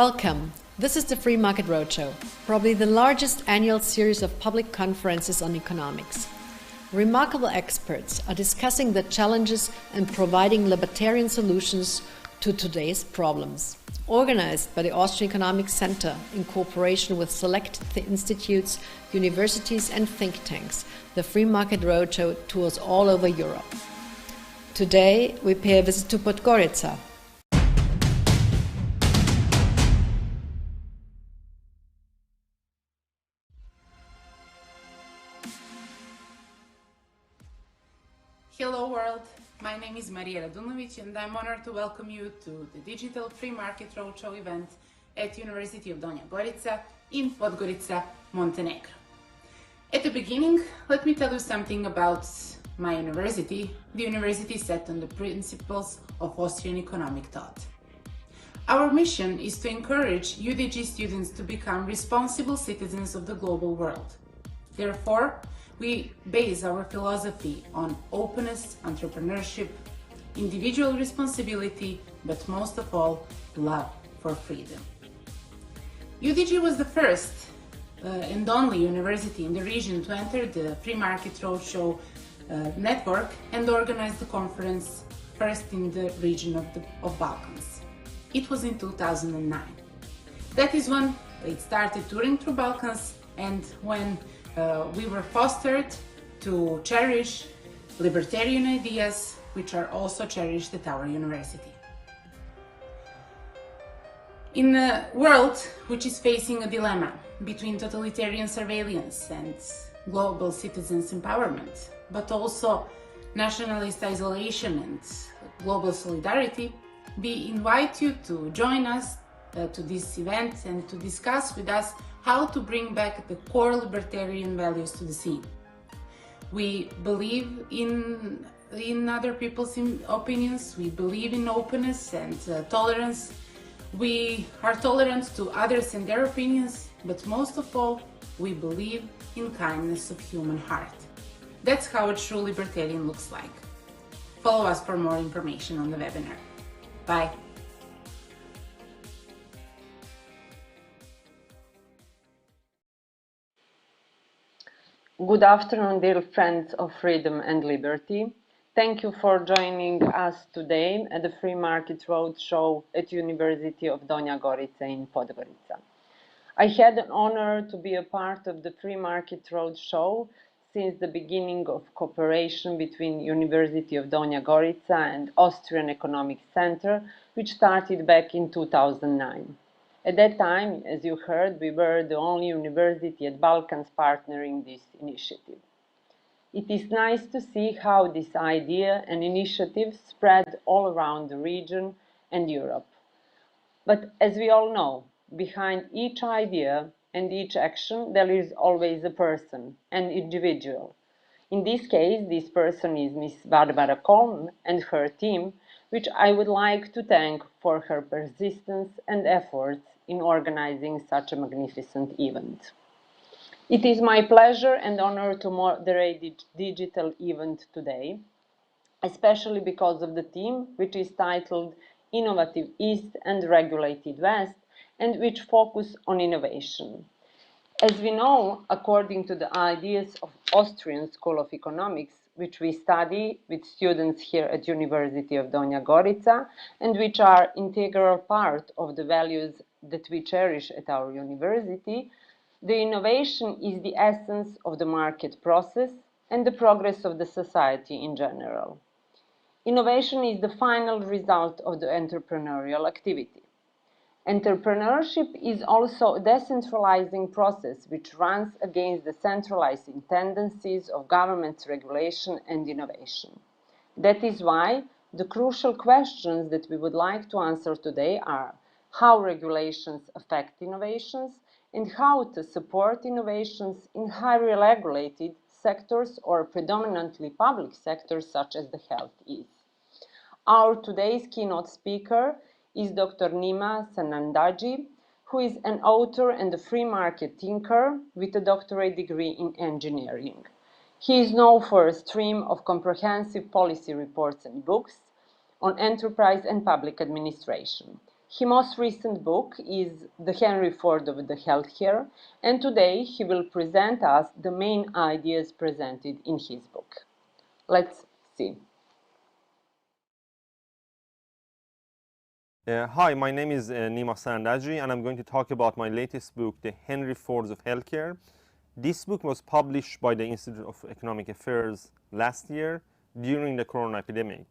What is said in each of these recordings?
Welcome. This is the Free Market Roadshow, probably the largest annual series of public conferences on economics. Remarkable experts are discussing the challenges and providing libertarian solutions to today's problems. Organized by the Austrian Economic Center in cooperation with select institutes, universities and think tanks, the Free Market Roadshow tours all over Europe. Today we pay a visit to Podgorica. Hello world, my name is Marija Radunovic and I'm honored to welcome you to the Digital Free Market Roadshow event at University of Donja Gorica in Podgorica, Montenegro. At the beginning, let me tell you something about my university, the university set on the principles of Austrian economic thought. Our mission is to encourage UDG students to become responsible citizens of the global world. Therefore, we base our philosophy on openness, entrepreneurship, individual responsibility, but most of all, love for freedom. UDG was the first and only university in the region to enter the Free Market Roadshow network and organize the conference first in the region of Balkans. It was in 2009. That is when it started touring through Balkans and when we were fostered to cherish libertarian ideas, which are also cherished at our university. In a world which is facing a dilemma between totalitarian surveillance and global citizens' empowerment, but also nationalist isolation and global solidarity, we invite you to join us to this event and to discuss with us how to bring back the core libertarian values to the scene. We believe in other people's opinions, we believe in openness and tolerance. We are tolerant to others and their opinions, but most of all, we believe in kindness of human heart. That's how a true libertarian looks like. Follow us for more information on the webinar. Bye. Good afternoon, dear friends of freedom and liberty. Thank you for joining us today at the Free Market Roadshow at University of Donja Gorica in Podgorica. I had an honor to be a part of the Free Market Roadshow since the beginning of cooperation between University of Donja Gorica and Austrian Economic Center, which started back in 2009. At that time, as you heard, we were the only university at Balkans partnering this initiative. It is nice to see how this idea and initiative spread all around the region and Europe. But as we all know, behind each idea and each action, there is always a person, an individual. In this case, this person is Miss Barbara Kolm and her team, which I would like to thank for her persistence and efforts in organizing such a magnificent event. It is my pleasure and honor to moderate the digital event today, especially because of the theme, which is titled Innovative East and Regulated West, and which focus on innovation. As we know, according to the ideas of Austrian School of Economics, which we study with students here at University of Donja Gorica, and which are integral part of the values that we cherish at our university, the innovation is the essence of the market process and the progress of the society in general. Innovation is the final result of the entrepreneurial activity. Entrepreneurship is also a decentralizing process which runs against the centralizing tendencies of government's regulation and innovation. That is why the crucial questions that we would like to answer today are how regulations affect innovations and how to support innovations in highly regulated sectors or predominantly public sectors such as the health is. Our today's keynote speaker is Dr. Nima Sanandaji, who is an author and a free market thinker with a doctorate degree in engineering. He is known for a stream of comprehensive policy reports and books on enterprise and public administration. His most recent book is The Henry Ford of the Healthcare, and today he will present us the main ideas presented in his book. Let's see. Hi, my name is Nima Sanandaji, and I'm going to talk about my latest book, The Henry Ford of Healthcare. This book was published by the Institute of Economic Affairs last year during the corona epidemic.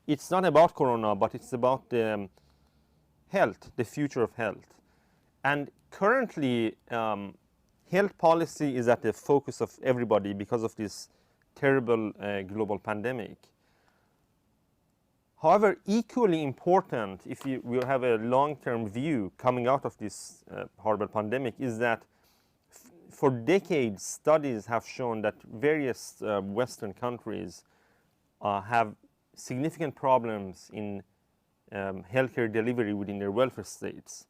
It's not about corona, but it's about health, the future of health. And currently, health policy is at the focus of everybody because of this terrible global pandemic. However, equally important, if we have a long-term view coming out of this horrible pandemic, is that for decades, studies have shown that various Western countries have significant problems in healthcare delivery within their welfare states.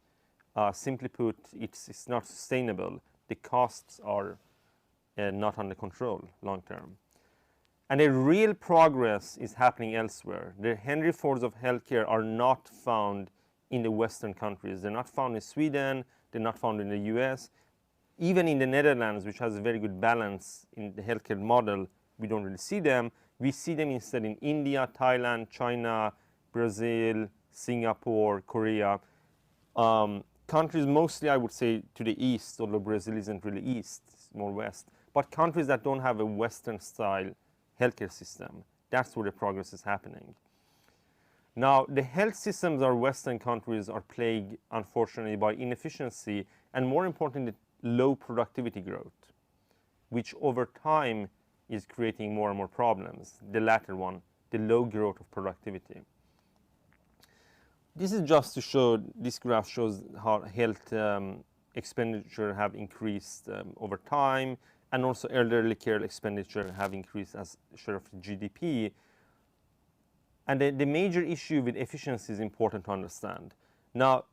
Simply put, it's not sustainable. The costs are not under control long-term. And a real progress is happening elsewhere. The Henry Fords of healthcare are not found in the Western countries. They're not found in Sweden. They're not found in the US. Even in the Netherlands, which has a very good balance in the healthcare model, we don't really see them. We see them instead in India, Thailand, China, Brazil, Singapore, Korea. Countries mostly, I would say, to the east, although Brazil isn't really east, it's more west. But countries that don't have a Western-style healthcare system. That's where the progress is happening. Now, the health systems of Western countries are plagued, unfortunately, by inefficiency and, more importantly, low productivity growth, which over time is creating more and more problems. The latter one, the low growth of productivity. This is just to show, this graph shows how health expenditure have increased over time, and also elderly care expenditure have increased as share of GDP. And the major issue with efficiency is important to understand. Now,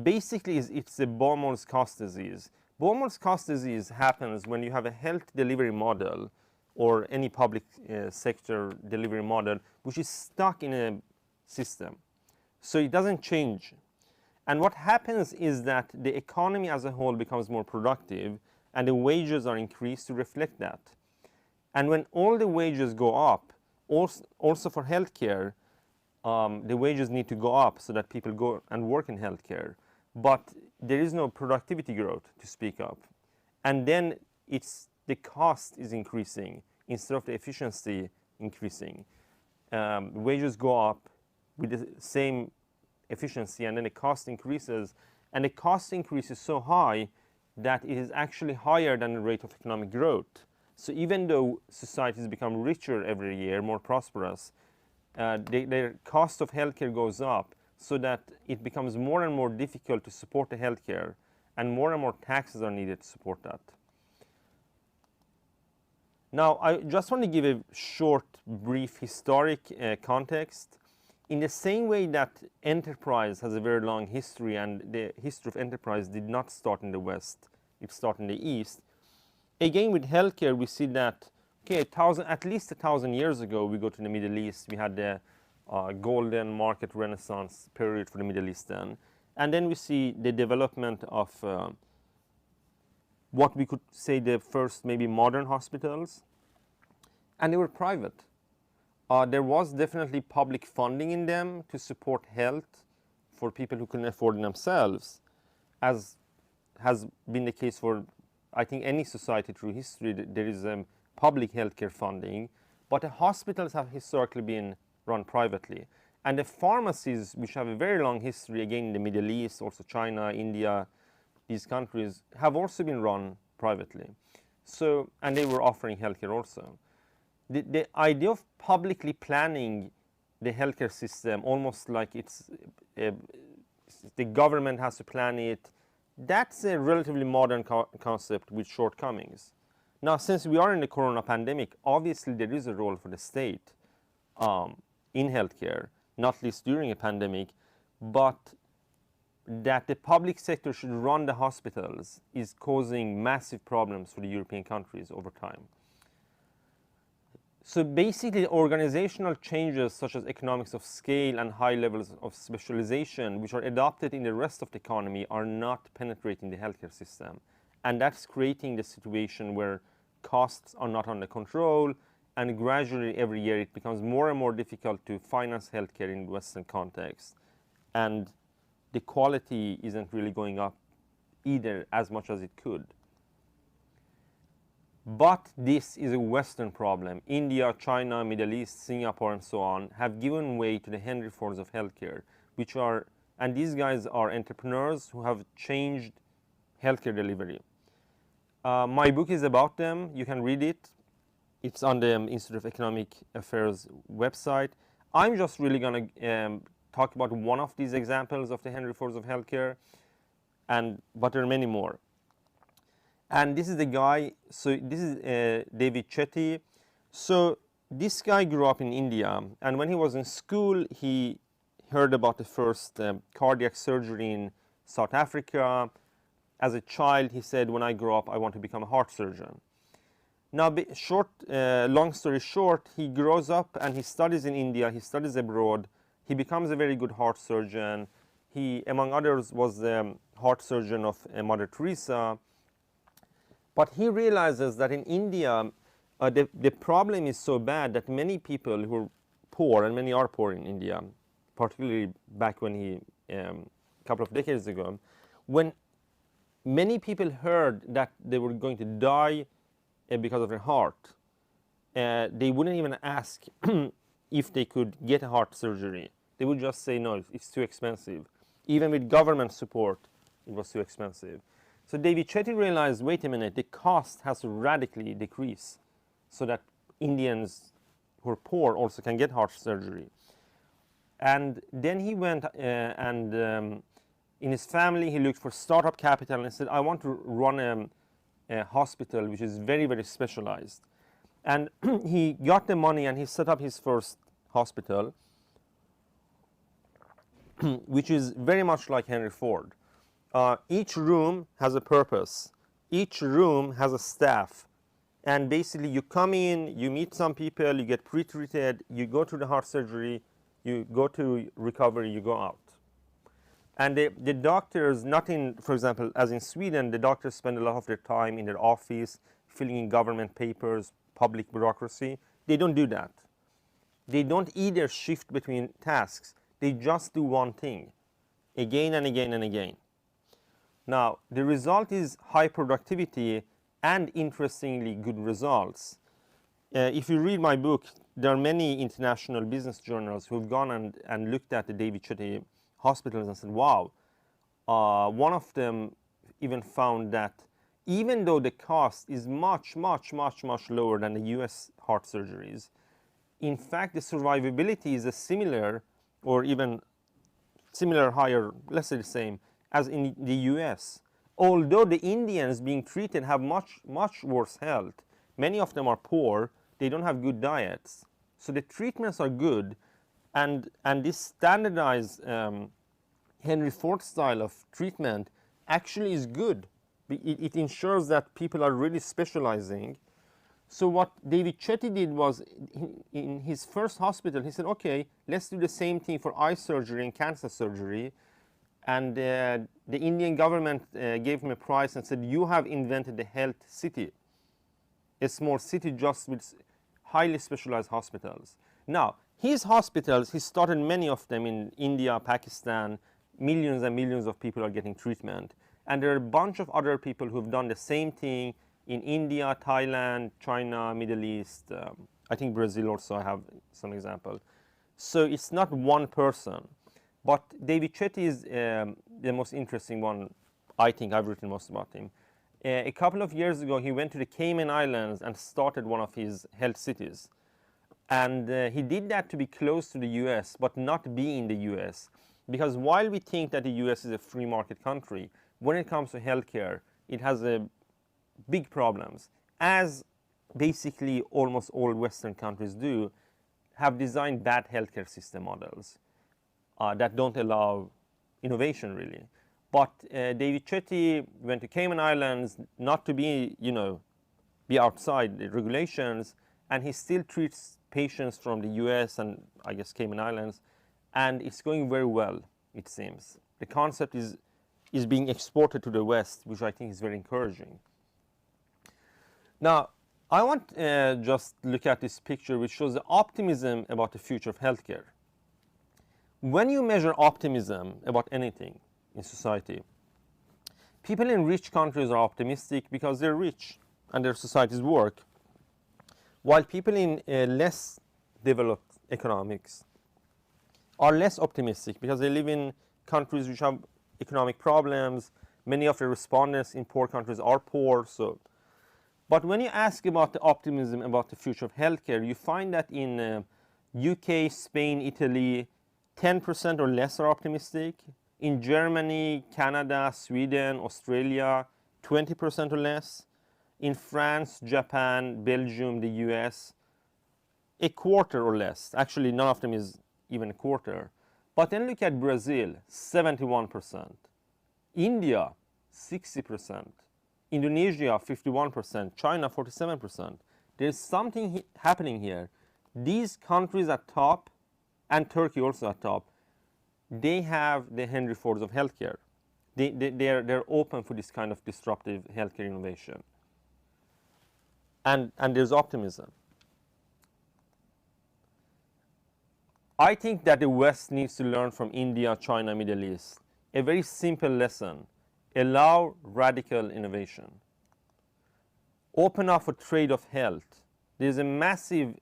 basically, it's a Baumol's cost disease. Baumol's cost disease happens when you have a health delivery model or any public sector delivery model which is stuck in a system. So it doesn't change. And what happens is that the economy as a whole becomes more productive and the wages are increased to reflect that. And when all the wages go up, also for healthcare, the wages need to go up so that people go and work in healthcare. But there is no productivity growth to speak of. And then the cost is increasing instead of the efficiency increasing. Wages go up with the same efficiency, and then the cost increases. And the cost increase is so high that it is actually higher than the rate of economic growth. So even though societies become richer every year, more prosperous, their cost of healthcare goes up so that it becomes more and more difficult to support the healthcare, and more taxes are needed to support that. Now, I just want to give a short, brief historic context. In the same way that enterprise has a very long history, and the history of enterprise did not start in the West, it started in the East. Again, with healthcare, we see that, okay, at least 1,000 years ago, we go to the Middle East, we had the golden market renaissance period for the Middle East then. And then we see the development of what we could say the first maybe modern hospitals, and they were private. There was definitely public funding in them to support health for people who couldn't afford it themselves, as has been the case for, I think, any society through history. There is public healthcare funding, but the hospitals have historically been run privately. And the pharmacies, which have a very long history, again in the Middle East, also China, India, these countries, have also been run privately. So, and they were offering healthcare also. The idea of publicly planning the healthcare system, almost like it's the government has to plan it, that's a relatively modern concept with shortcomings. Now, since we are in the corona pandemic, obviously there is a role for the state in healthcare, not least during a pandemic, but that the public sector should run the hospitals is causing massive problems for the European countries over time. So basically, organizational changes such as economics of scale and high levels of specialization, which are adopted in the rest of the economy, are not penetrating the healthcare system. And that's creating the situation where costs are not under control, and gradually every year it becomes more and more difficult to finance healthcare in Western context. And the quality isn't really going up either as much as it could. But this is a Western problem. India, China, Middle East, Singapore, and so on have given way to the Henry Fords of healthcare, which are, and these guys are entrepreneurs who have changed healthcare delivery. My book is about them. You can read it. It's on the Institute of Economic Affairs website. I'm just really going to talk about one of these examples of the Henry Fords of healthcare, but there are many more. And this is the guy, so this is David Chetty. So this guy grew up in India, and when he was in school, he heard about the first cardiac surgery in South Africa. As a child, he said, when I grow up, I want to become a heart surgeon. Now, long story short, he grows up and he studies in India, he studies abroad, he becomes a very good heart surgeon. He, among others, was the heart surgeon of Mother Teresa. But he realizes that in India, the problem is so bad that many people who are poor, and many are poor in India, particularly back when a couple of decades ago, when many people heard that they were going to die because of their heart, they wouldn't even ask if they could get a heart surgery. They would just say, no, it's too expensive. Even with government support, it was too expensive. So David Chetty realized, wait a minute, the cost has to radically decrease so that Indians who are poor also can get heart surgery. And then he went in his family, he looked for startup capital and said, I want to run a hospital which is very, very specialized. And he got the money and he set up his first hospital, which is very much like Henry Ford. Each room has a purpose. Each room has a staff. And basically you come in, you meet some people, you get pre-treated, you go to the heart surgery, you go to recovery, you go out. And the doctors, not in, for example, as in Sweden, the doctors spend a lot of their time in their office, filling in government papers, public bureaucracy. They don't do that. They don't either shift between tasks. They just do one thing, again and again and again. Now, the result is high productivity and, interestingly, good results. If you read my book, there are many international business journals who have gone and looked at the David Chetty hospitals and said, wow. One of them even found that even though the cost is much, much, much, much lower than the US heart surgeries, in fact, the survivability is a similar or even similar, higher, let's say the same, as in the US. Although the Indians being treated have much, much worse health, many of them are poor, they don't have good diets. So the treatments are good, and this standardized Henry Ford style of treatment actually is good. It ensures that people are really specializing. So what David Chetty did was, in his first hospital, he said, okay, let's do the same thing for eye surgery and cancer surgery. And the Indian government gave him a prize and said, you have invented the health city, a small city just with highly specialized hospitals. Now, his hospitals, he started many of them in India, Pakistan, millions and millions of people are getting treatment. And there are a bunch of other people who have done the same thing in India, Thailand, China, Middle East. I think Brazil also, I have some example. So it's not one person. But David Chetty is the most interesting one. I think I've written most about him. A couple of years ago, he went to the Cayman Islands and started one of his health cities. And he did that to be close to the US, but not be in the US. Because while we think that the US is a free market country, when it comes to healthcare, it has big problems. As basically almost all Western countries do, have designed bad healthcare system models that don't allow innovation, really. But David Chetty went to Cayman Islands not to be, be outside the regulations, and he still treats patients from the US and I guess Cayman Islands, and it's going very well, it seems. The concept is being exported to the West, which I think is very encouraging. Now, I want just look at this picture, which shows the optimism about the future of healthcare. When you measure optimism about anything in society, people in rich countries are optimistic because they're rich and their societies work, while people in less developed economics are less optimistic because they live in countries which have economic problems. Many of the respondents in poor countries are poor. But when you ask about the optimism about the future of healthcare, you find that in UK, Spain, Italy, 10% or less are optimistic. In Germany, Canada, Sweden, Australia, 20% or less. In France, Japan, Belgium, the US, a quarter or less. Actually, none of them is even a quarter. But then look at Brazil, 71%. India, 60%. Indonesia, 51%. China, 47%. There's something happening here. These countries at top, and Turkey also at top, they have the Henry Fords of healthcare. They're open for this kind of disruptive healthcare innovation. And there's optimism. I think that the West needs to learn from India, China, Middle East a very simple lesson: allow radical innovation. Open up for trade of health. There's a massive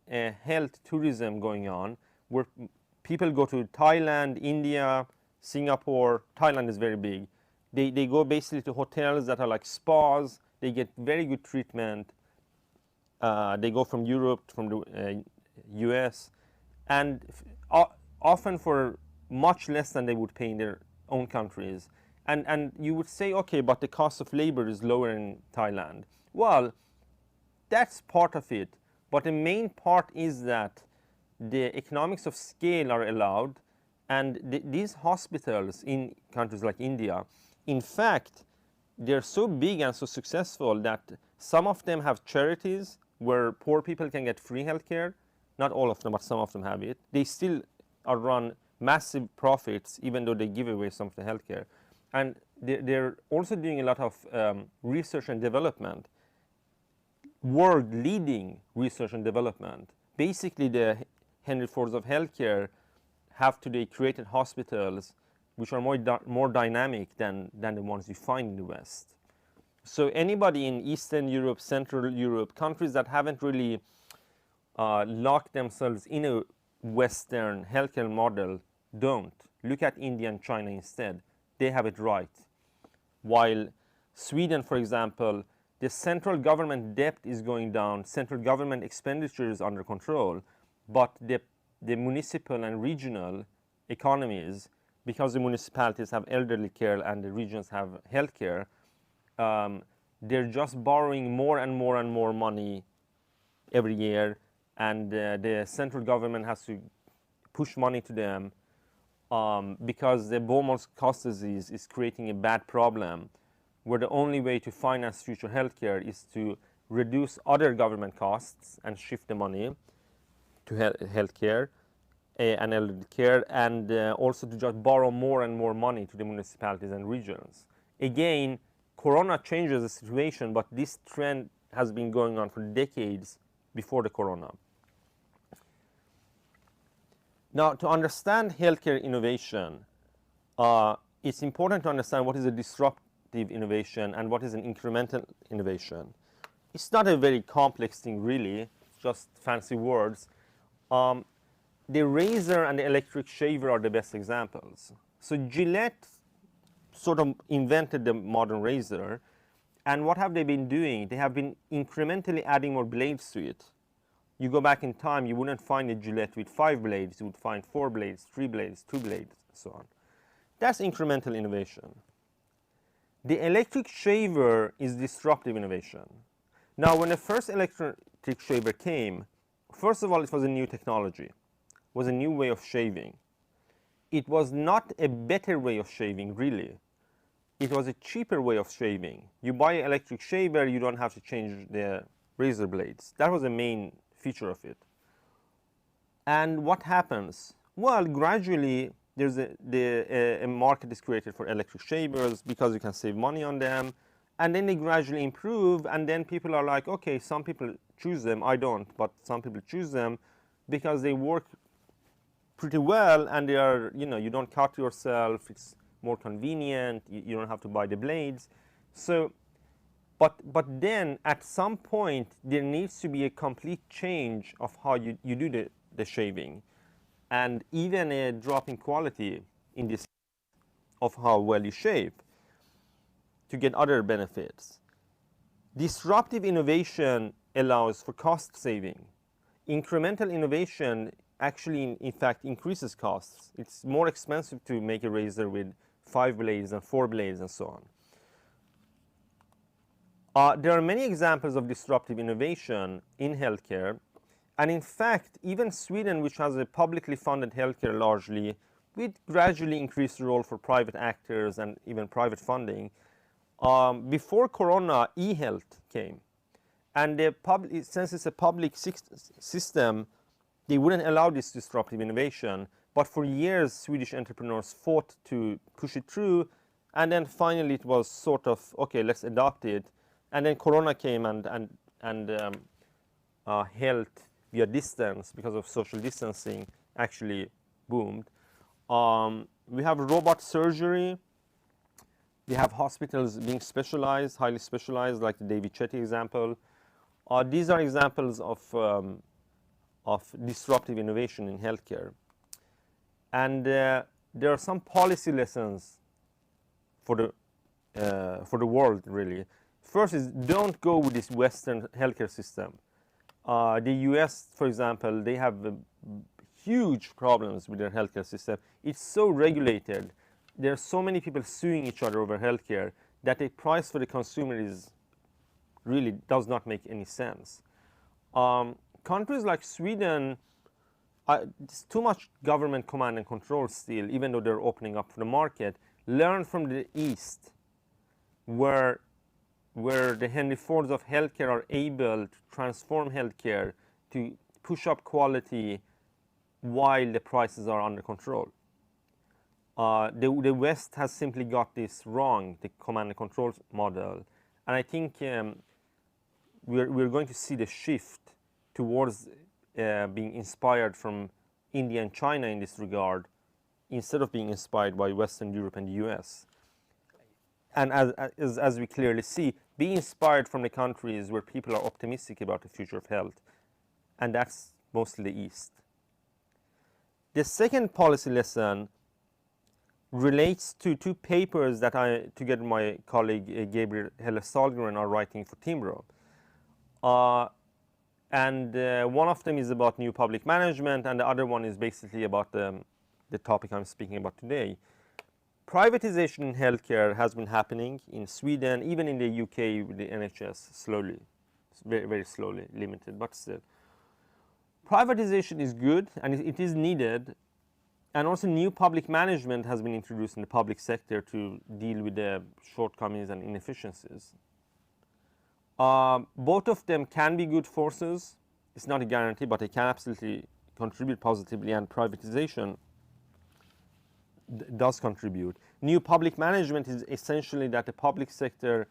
health tourism going on where people go to Thailand, India, Singapore. Thailand is very big. They go basically to hotels that are like spas. They get very good treatment. They go from Europe, from the US, and often for much less than they would pay in their own countries. And you would say, okay, but the cost of labor is lower in Thailand. Well, that's part of it. But the main part is that the economics of scale are allowed, and these hospitals in countries like India, in fact, they're so big and so successful that some of them have charities where poor people can get free healthcare. Not all of them, but some of them have it. They still are run massive profits, even though they give away some of the healthcare. And they're also doing a lot of research and development, world-leading research and development. Basically, the Henry Fords of healthcare have today created hospitals which are more dynamic than the ones you find in the West. So anybody in Eastern Europe, Central Europe, countries that haven't really locked themselves in a Western healthcare model, don't. Look at India and China instead. They have it right. While Sweden, for example, the central government debt is going down, central government expenditure is under control, but the municipal and regional economies, because the municipalities have elderly care and the regions have health care, they're just borrowing more and more and more money every year, and the central government has to push money to them because the bone marrow cause disease is creating a bad problem, where the only way to finance future healthcare is to reduce other government costs and shift the money to healthcare and elderly care, and also to just borrow more and more money to the municipalities and regions. Again, Corona changes the situation, but this trend has been going on for decades before the Corona. Now, to understand healthcare innovation, it's important to understand what is a disruptive innovation and what is an incremental innovation. It's not a very complex thing, really, just fancy words. The razor and the electric shaver are the best examples. So Gillette sort of invented the modern razor, and what have they been doing? They have been incrementally adding more blades to it. You go back in time, you wouldn't find a Gillette with 5 blades, you would find 4 blades, 3 blades, 2 blades, and so on. That's incremental innovation. The electric shaver is disruptive innovation. Now, when the first electric shaver came, first of all, it was a new technology. It was a new way of shaving. It was not a better way of shaving, really. It was a cheaper way of shaving. You buy an electric shaver, you don't have to change the razor blades. That was the main feature of it. And what happens? Well, gradually there's a market is created for electric shavers because you can save money on them, and then they gradually improve, and then people are like, okay, some people choose them, I don't, but some people choose them because they work pretty well, and they are, you know, you don't cut yourself, it's more convenient, you don't have to buy the blades. So but then at some point there needs to be a complete change of how you do the shaving, and even a drop in quality in this of how well you shave to get other benefits. Disruptive innovation allows for cost saving. Incremental innovation actually in fact increases costs. It's more expensive to make a razor with 5 blades and 4 blades and so on. There are many examples of disruptive innovation in healthcare, and in fact, even Sweden, which has a publicly funded healthcare largely, with gradually increased role for private actors and even private funding. Before Corona, e-health came, and since it's a public system, they wouldn't allow this disruptive innovation. But for years, Swedish entrepreneurs fought to push it through, and then finally it was sort of, okay, let's adopt it. And then Corona came, and health via distance, because of social distancing, actually boomed. We have robot surgery. We have hospitals being specialized, highly specialized, like the David Chetty example. These are examples of disruptive innovation in healthcare. And there are some policy lessons for the world, really. First is, don't go with this Western healthcare system. The US, for example, they have huge problems with their healthcare system. It's so regulated. There are so many people suing each other over healthcare that the price for the consumer really does not make any sense. Countries like Sweden, there's too much government command and control still, even though they're opening up for the market. Learn from the East, where the Henry Fords of healthcare are able to transform healthcare, to push up quality while the prices are under control. The West has simply got this wrong, the command and control model. And I think we're going to see the shift towards being inspired from India and China in this regard, instead of being inspired by Western Europe and the US. And as we clearly see, be inspired from the countries where people are optimistic about the future of health, and that's mostly the East. The second policy lesson relates to 2 papers that I, together with my colleague Gabriel Helle-Sahlgren, are writing for Timbro. One of them is about new public management, and the other one is basically about the topic I'm speaking about today. Privatization in healthcare has been happening in Sweden, even in the UK with the NHS, slowly, very, very slowly, limited, but still. Privatization is good, and it is needed, and also new public management has been introduced in the public sector to deal with the shortcomings and inefficiencies. Both of them can be good forces. It's not a guarantee, but they can absolutely contribute positively, and privatization does contribute. New public management is essentially that the public sector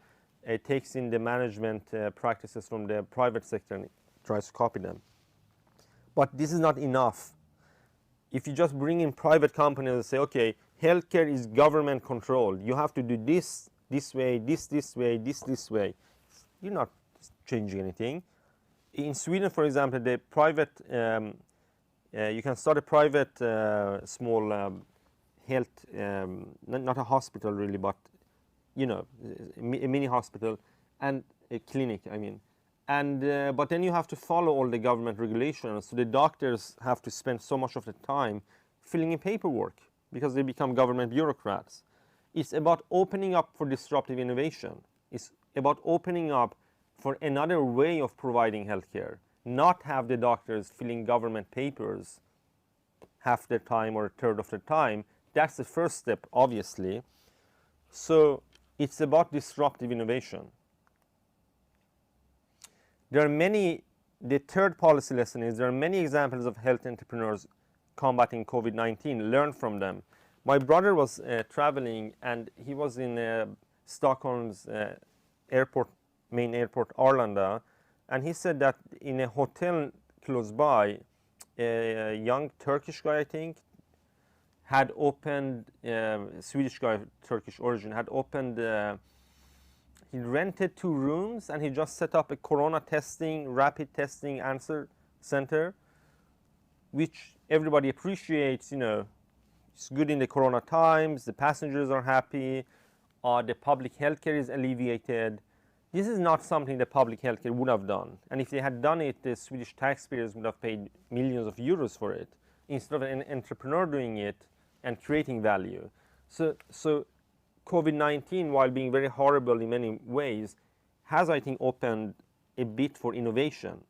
takes in the management practices from the private sector and tries to copy them. But this is not enough. If you just bring in private companies and say, okay, healthcare is government controlled, you have to do this way, this way, this way, you're not changing anything. In Sweden, for example, the private, you can start a private small health, not a hospital really, but you know, a mini hospital and a clinic, I mean. And but then you have to follow all the government regulations, so the doctors have to spend so much of the time filling in paperwork because they become government bureaucrats. It's about opening up for disruptive innovation. It's about opening up for another way of providing healthcare, not have the doctors filling government papers half their time or a third of their time. That's the first step, obviously. So it's about disruptive innovation. There are many the third policy lesson is there are many examples of health entrepreneurs combating COVID-19. Learn from them. My brother was traveling, and he was in Stockholm's main airport, Arlanda, and he said that in a hotel close by, a young Turkish guy, I think, had opened, Swedish guy of Turkish origin, had opened, he rented 2 rooms, and he just set up a corona testing, rapid testing answer center, which everybody appreciates. You know, it's good in the corona times, the passengers are happy, the public healthcare is alleviated. This is not something the public healthcare would have done. And if they had done it, the Swedish taxpayers would have paid millions of euros for it, instead of an entrepreneur doing it and creating value. So COVID-19, while being very horrible in many ways, has, I think, opened a bit for innovation.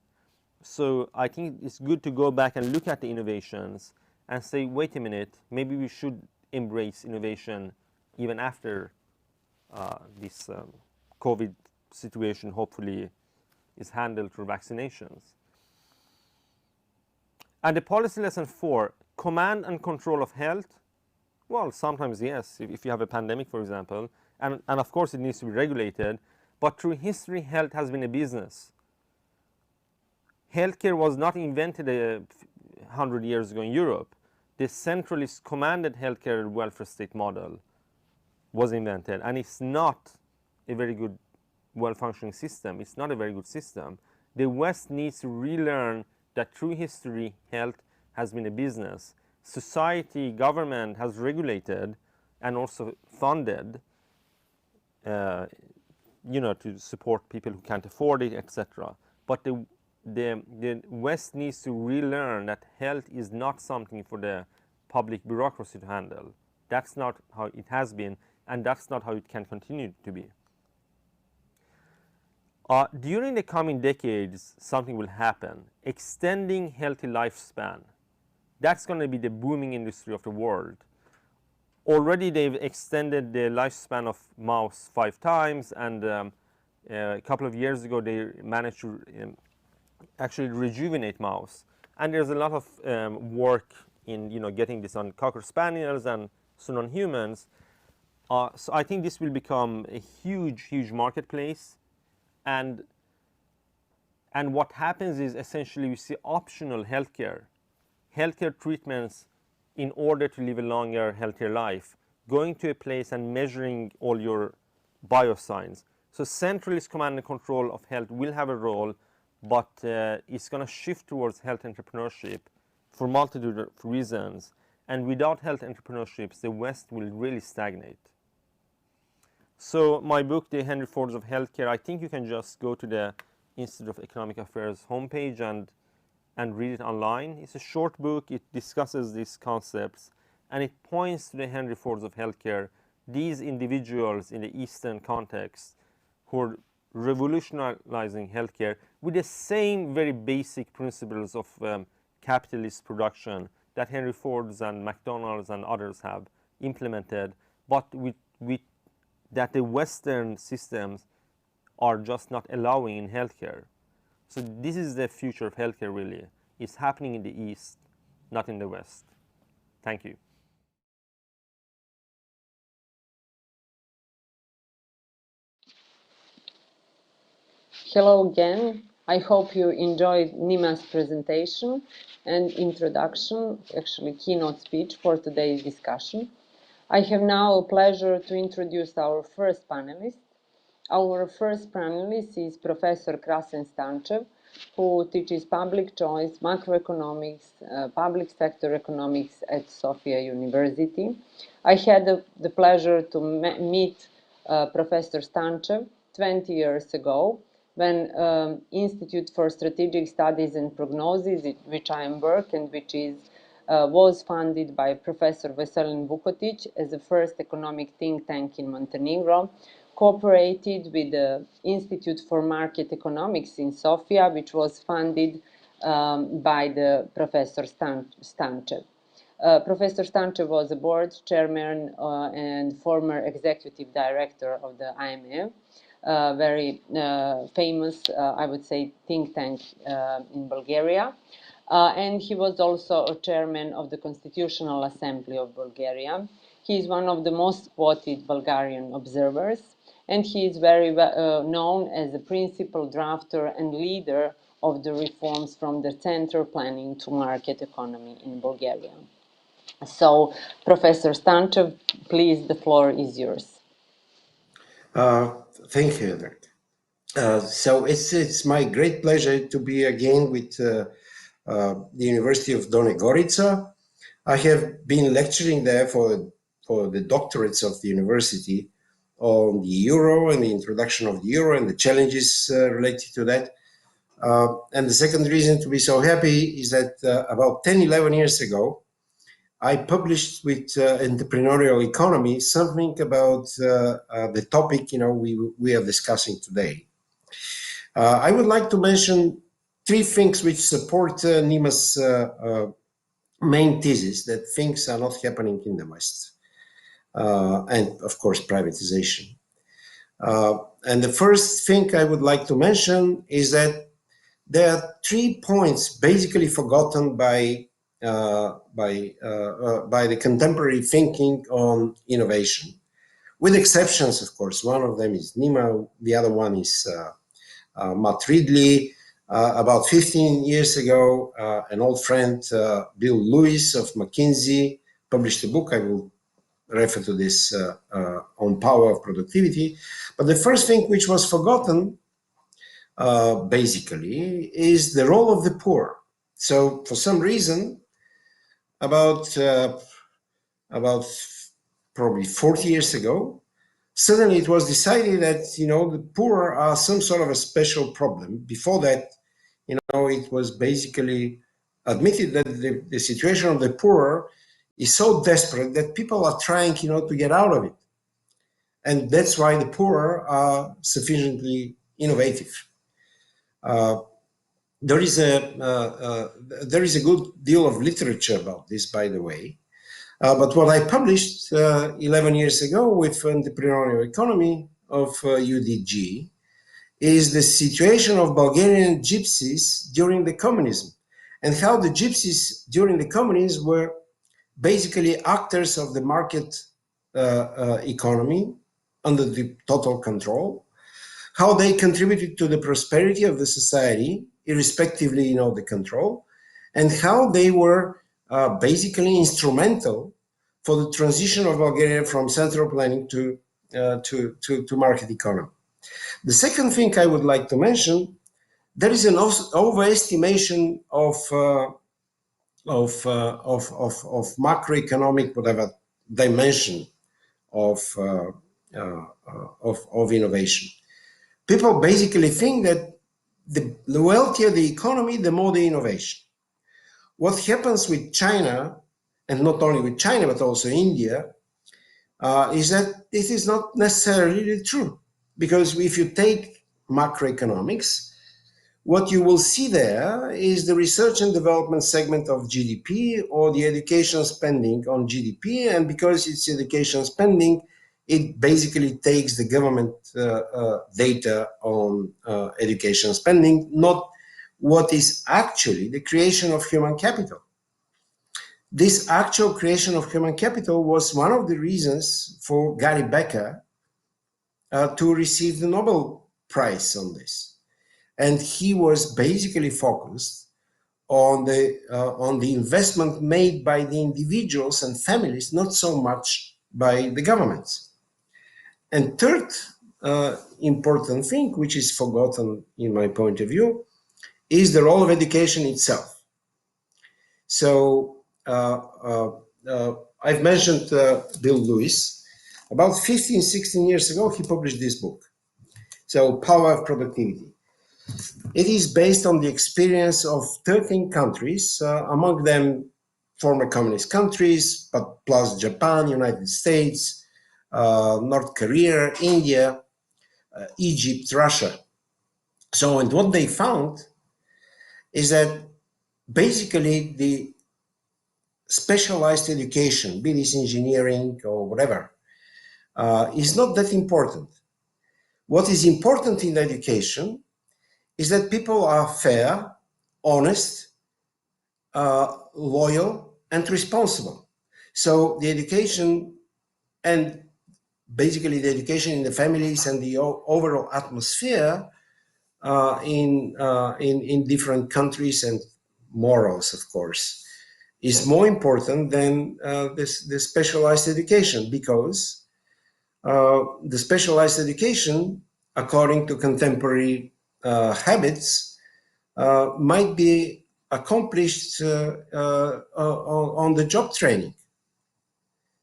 So I think it's good to go back and look at the innovations and say, wait a minute, maybe we should embrace innovation even after this COVID situation hopefully is handled through vaccinations. And the policy lesson 4, command and control of health. Well, sometimes yes, if you have a pandemic, for example, and of course it needs to be regulated, but through history, health has been a business. Healthcare was not invented 100 years ago in Europe. The centralist commanded healthcare welfare state model was invented, and it's not a very good, well-functioning system. It's not a very good system. The West needs to relearn that through history, health has been a business. Society, government has regulated and also funded, you know, to support people who can't afford it, etc. But the West needs to relearn that health is not something for the public bureaucracy to handle. That's not how it has been, and that's not how it can continue to be. During the coming decades, something will happen. Extending healthy lifespan. That's going to be the booming industry of the world. Already they've extended the lifespan of mouse 5 times, and a couple of years ago they managed to actually rejuvenate mouse. And there's a lot of work in, you know, getting this on Cocker Spaniels and soon on humans. So I think this will become a huge, huge marketplace. And what happens is essentially we see optional healthcare treatments in order to live a longer, healthier life, going to a place and measuring all your biosigns. So centralist command and control of health will have a role, but it's going to shift towards health entrepreneurship for multitude of reasons. And without health entrepreneurships, the West will really stagnate. So my book, The Henry Fords of Healthcare, I think you can just go to the Institute of Economic Affairs homepage and read it online. It's a short book. It discusses these concepts, and it points to the Henry Fords of healthcare, these individuals in the Eastern context who are revolutionizing healthcare with the same very basic principles of capitalist production that Henry Ford's and McDonald's and others have implemented, but with that the Western systems are just not allowing in healthcare. So this is the future of healthcare, really. It's happening in the East, not in the West. Thank you. Hello again. I hope you enjoyed Nima's presentation and introduction, actually keynote speech for today's discussion. I have now a pleasure to introduce our first panelist. Our first panelist is Professor Krassen Stanchev, who teaches public choice, macroeconomics, public sector economics at Sofia University. I had the pleasure to meet Professor Stanchev 20 years ago when Institute for Strategic Studies and Prognosis, which I am work and which is was funded by Professor Veselin Vukotic as the first economic think tank in Montenegro, cooperated with the Institute for Market Economics in Sofia, which was funded by the Professor Stanchev. Professor Stanchev was a board chairman and former executive director of the IMF. very famous, I would say, think tank in Bulgaria. And he was also a chairman of the Constitutional Assembly of Bulgaria. He is one of the most quoted Bulgarian observers, and he is very known as the principal drafter and leader of the reforms from the center planning to market economy in Bulgaria. So, Professor Stanchev, please, the floor is yours. Thank you, Jadranka. So it's my great pleasure to be again with the University of Donja Gorica. I have been lecturing there for the doctorates of the university on the euro and the introduction of the euro and the challenges related to that. And the second reason to be so happy is that about 10, 11 years ago, I published with entrepreneurial economy something about the topic we are discussing today. I would like to mention three things which support Nima's main thesis that things are not happening in the West, and of course privatization. And the first thing I would like to mention is that there are 3 points basically forgotten by the contemporary thinking on innovation, with exceptions, of course. One of them is Nima, the other one is Matt Ridley. About 15 years ago, an old friend, Bill Lewis of McKinsey, published a book. I will refer to this on power of productivity. But the first thing which was forgotten, basically, is the role of the poor. So for some reason, about probably 40 years ago, suddenly it was decided that, the poor are some sort of a special problem. Before that, it was basically admitted that the situation of the poor is so desperate that people are trying, to get out of it. And that's why the poor are sufficiently innovative. There is a good deal of literature about this, by the way. But what I published 11 years ago with Entrepreneurial Economy of UDG is the situation of Bulgarian gypsies during the communism, and how the gypsies during the communism were basically actors of the market economy under the total control, how they contributed to the prosperity of the society, irrespectively, the control, and how they were basically instrumental for the transition of Bulgaria from central planning to market economy. The second thing I would like to mention, there is an overestimation of macroeconomic whatever dimension of innovation. People basically think that the wealthier the economy, the more the innovation. What happens with China, and not only with China but also India, is that this is not necessarily true. Because if you take macroeconomics, what you will see there is the research and development segment of GDP or the education spending on GDP. And because it's education spending, it basically takes the government data on education spending, not what is actually the creation of human capital. This actual creation of human capital was one of the reasons for Gary Becker to receive the Nobel Prize on this. And he was basically focused on the investment made by the individuals and families, not so much by the governments. And third important thing, which is forgotten in my point of view, is the role of education itself. So I've mentioned Bill Lewis. About 15, 16 years ago, he published this book. So Power of Productivity. It is based on the experience of 13 countries, among them former communist countries, but plus Japan, United States, North Korea, India, Egypt, Russia. So, and what they found is that basically the specialized education, be this engineering or whatever, is not that important. What is important in education is that people are fair, honest, loyal, and responsible. So the education, and basically the education in the families and the overall atmosphere in different countries, and morals, of course, is more important than the specialized education, because the specialized education, according to contemporary habits, might be accomplished on the job training.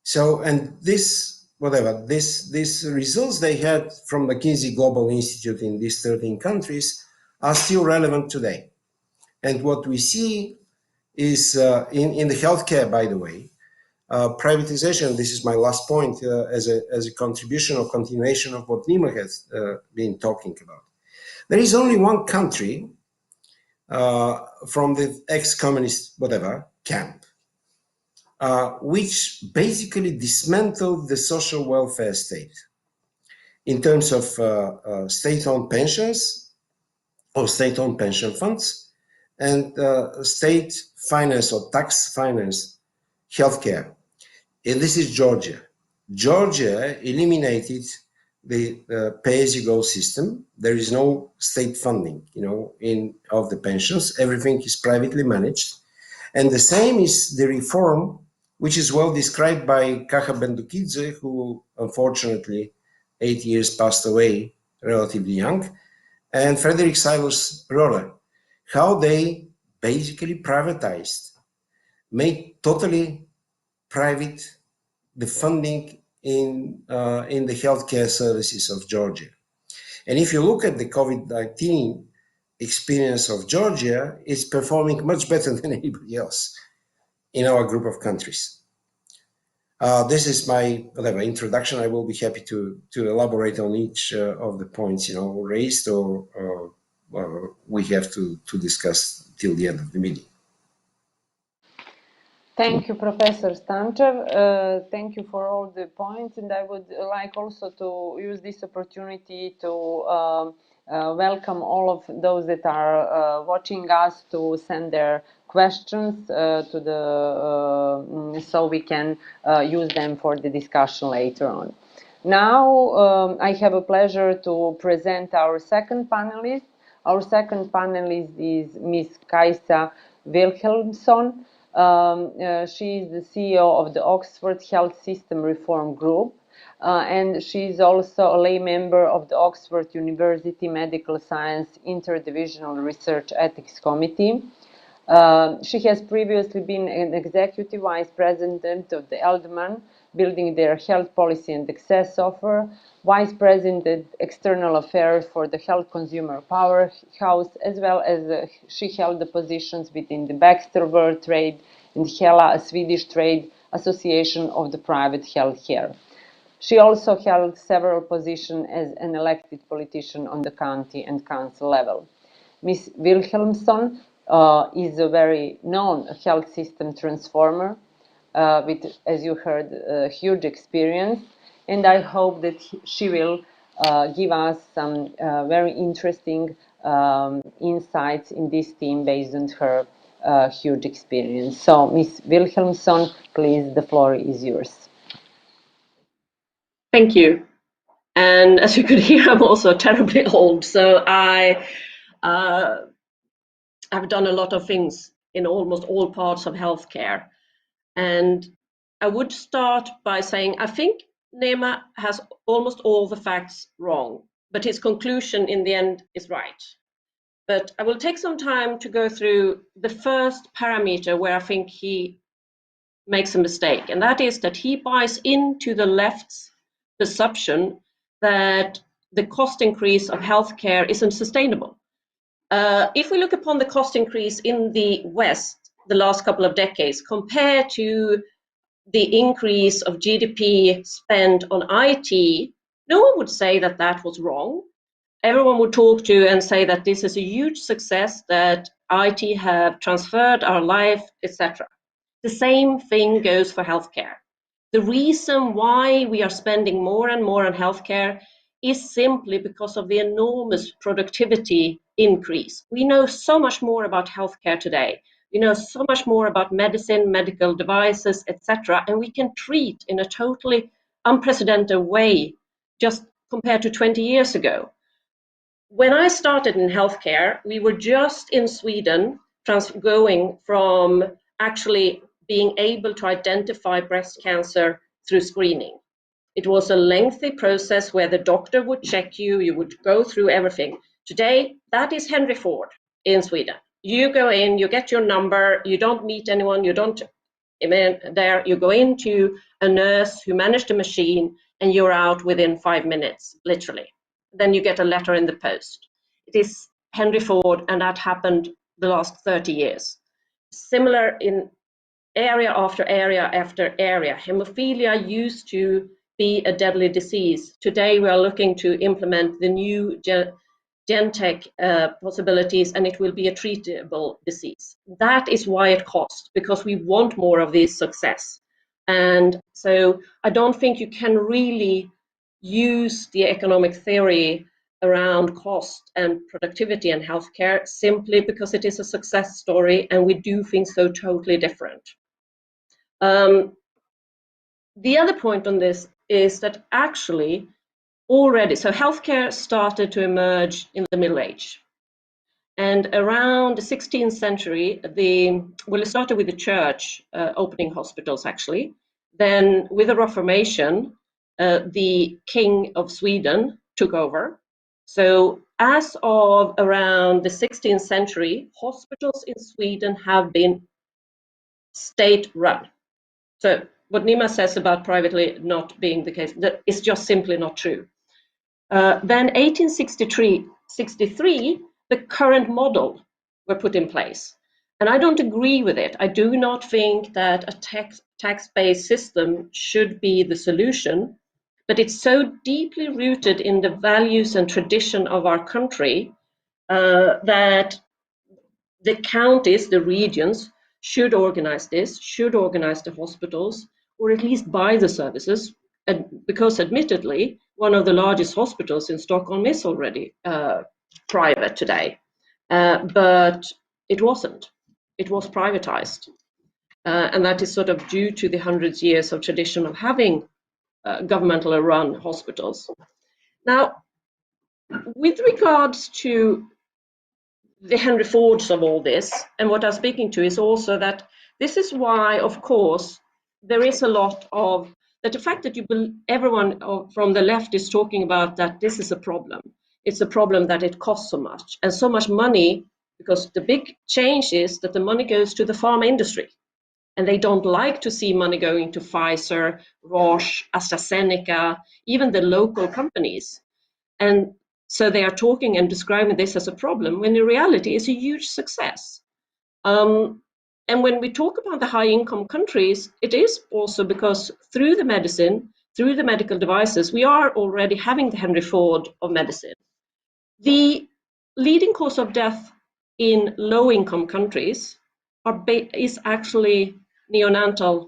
So, and this, whatever, these results they had from McKinsey Global Institute in these 13 countries are still relevant today. And what we see is in the healthcare, by the way, privatization, this is my last point as a contribution or continuation of what Nima has been talking about. There is only one country from the ex-communist, whatever, camp, which basically dismantled the social welfare state in terms of state-owned pensions or state-owned pension funds and state finance or tax finance healthcare. And this is Georgia. Georgia eliminated the pay-as-you-go system. There is no state funding, of the pensions. Everything is privately managed. And the same is the reform, which is well described by Kaha Bendukidze, who unfortunately 8 years passed away, relatively young, and Frederick Silas Roller, how they basically privatized, made totally private the funding in the healthcare services of Georgia. And if you look at the COVID-19 experience of Georgia, it's performing much better than anybody else in our group of countries. This is my introduction. I will be happy to elaborate on each of the points raised or we have to discuss till the end of the meeting. Thank you, Professor Stanchev. Thank you for all the points, and I would like also to use this opportunity to welcome all of those that are watching us to send their questions to the so we can use them for the discussion later on. Now I have a pleasure to present our second panelist. Our second panelist is Ms. Kajsa Wilhelmsson. She is the CEO of the Oxford Health System Reform Group, and she is also a lay member of the Oxford University Medical Science Interdivisional Research Ethics Committee. She has previously been an executive vice president of the Eldman, building their health policy and access offer, vice president external affairs for the Health Consumer Powerhouse, as well as she held the positions within the Baxter World Trade and HELA, a Swedish trade association of the private healthcare. She also held several positions as an elected politician on the county and council level. Ms. Wilhelmsson is a very known health system transformer with, as you heard, huge experience, and I hope that she will give us some very interesting insights in this theme based on her huge experience. So, Ms. Wilhelmsson, please, the floor is yours. Thank you. And as you could hear, I'm also terribly old, so I have done a lot of things in almost all parts of healthcare. And I would start by saying I think Nima has almost all the facts wrong, but his conclusion in the end is right. But I will take some time to go through the first parameter where I think he makes a mistake, and that is that he buys into the left's perception that the cost increase of healthcare isn't sustainable. If we look upon the cost increase in the West the last couple of decades compared to the increase of GDP spent on IT, no one would say that that was wrong. Everyone would talk to and say that this is a huge success, that IT have transferred our life, etc. The same thing goes for healthcare. The reason why we are spending more and more on healthcare is simply because of the enormous productivity increase. We know so much more about healthcare today. We know so much more about medicine, medical devices, etc., and we can treat in a totally unprecedented way just compared to 20 years ago. When I started in healthcare, we were just in Sweden going from actually being able to identify breast cancer through screening. It was a lengthy process where the doctor would check you, you would go through everything. Today, that is Henry Ford in Sweden. You go in, you get your number, you don't meet anyone, you don't there, you go into a nurse who managed the machine, and you're out within 5 minutes, literally. Then you get a letter in the post. It is Henry Ford, and that happened the last 30 years. Similar in area after area after area. Hemophilia used to be a deadly disease. Today we are looking to implement the new Gentech possibilities, and it will be a treatable disease. That is why it costs, because we want more of this success. And so I don't think you can really use the economic theory around cost and productivity in healthcare simply because it is a success story and we do things so totally different. The other point on this is that actually already, so healthcare started to emerge in the Middle Age. And around the 16th century, it started with the church opening hospitals actually. Then with the Reformation, the King of Sweden took over. So as of around the 16th century, hospitals in Sweden have been state-run. So what Nima says about privately not being the case, that is just simply not true. Then 1863, the current model were put in place. And I don't agree with it. I do not think that a tax-based system should be the solution, but it's so deeply rooted in the values and tradition of our country that the counties, the regions, should organize this, should organize the hospitals, or at least buy the services, because admittedly, one of the largest hospitals in Stockholm is already private today, but it wasn't. It was privatized. And that is sort of due to the hundreds of years of tradition of having governmental run hospitals. Now, with regards to the Henry Fords of all this, and what I'm speaking to is also that this is why, of course, there is a lot of that the fact that everyone from the left is talking about that this is a problem. It's a problem that it costs so much and so much money, because the big change is that the money goes to the pharma industry, and they don't like to see money going to Pfizer, Roche, AstraZeneca, even the local companies. And so they are talking and describing this as a problem, when in reality it's a huge success. And when we talk about the high-income countries, it is also because through the medicine, through the medical devices, we are already having the Henry Ford of medicine. The leading cause of death in low-income countries is actually neonatal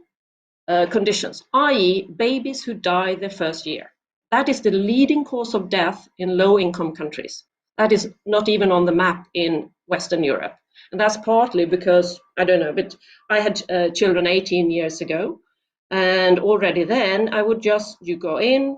conditions, i.e. babies who die their first year. That is the leading cause of death in low-income countries. That is not even on the map in Western Europe. And that's partly because, I don't know, but I had children 18 years ago. And already then, you go in,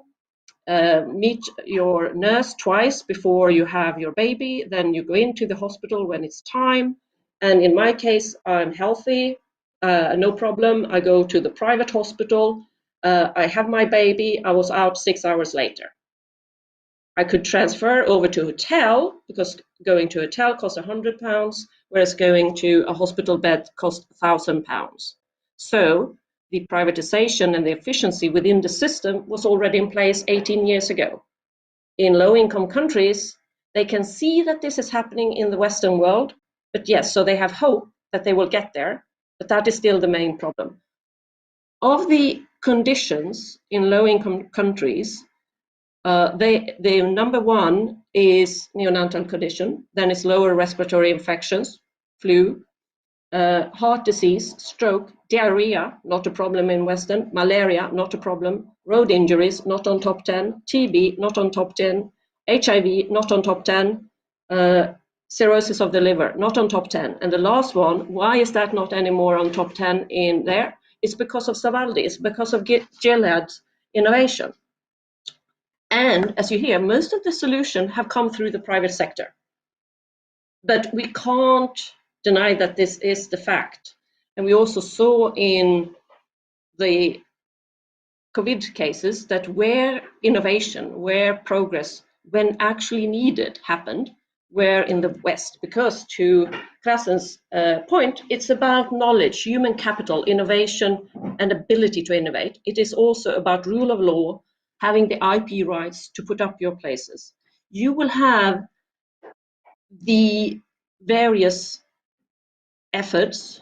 meet your nurse twice before you have your baby. Then you go into the hospital when it's time. And in my case, I'm healthy, no problem. I go to the private hospital. I have my baby. I was out 6 hours later. I could transfer over to a hotel, because going to a hotel costs £100, whereas going to a hospital bed costs £1,000. So the privatization and the efficiency within the system was already in place 18 years ago. In low-income countries, they can see that this is happening in the Western world, but yes, so they have hope that they will get there, but that is still the main problem. Of the conditions in low-income countries, the number one is neonatal condition, then it's lower respiratory infections, flu, heart disease, stroke, diarrhea, not a problem in Western, malaria, not a problem, road injuries, not on top 10, TB, not on top 10, HIV, not on top 10, cirrhosis of the liver, not on top 10. And the last one, why is that not anymore on top 10 in there? It's because of Savaldi, it's because of Gilead's innovation. And as you hear, most of the solution have come through the private sector. But we can't deny that this is the fact. And we also saw in the COVID cases that where innovation, where progress, when actually needed, happened, were in the West. Because to Krassen's point, it's about knowledge, human capital, innovation, and ability to innovate. It is also about rule of law, having the IP rights to put up your places. You will have the various efforts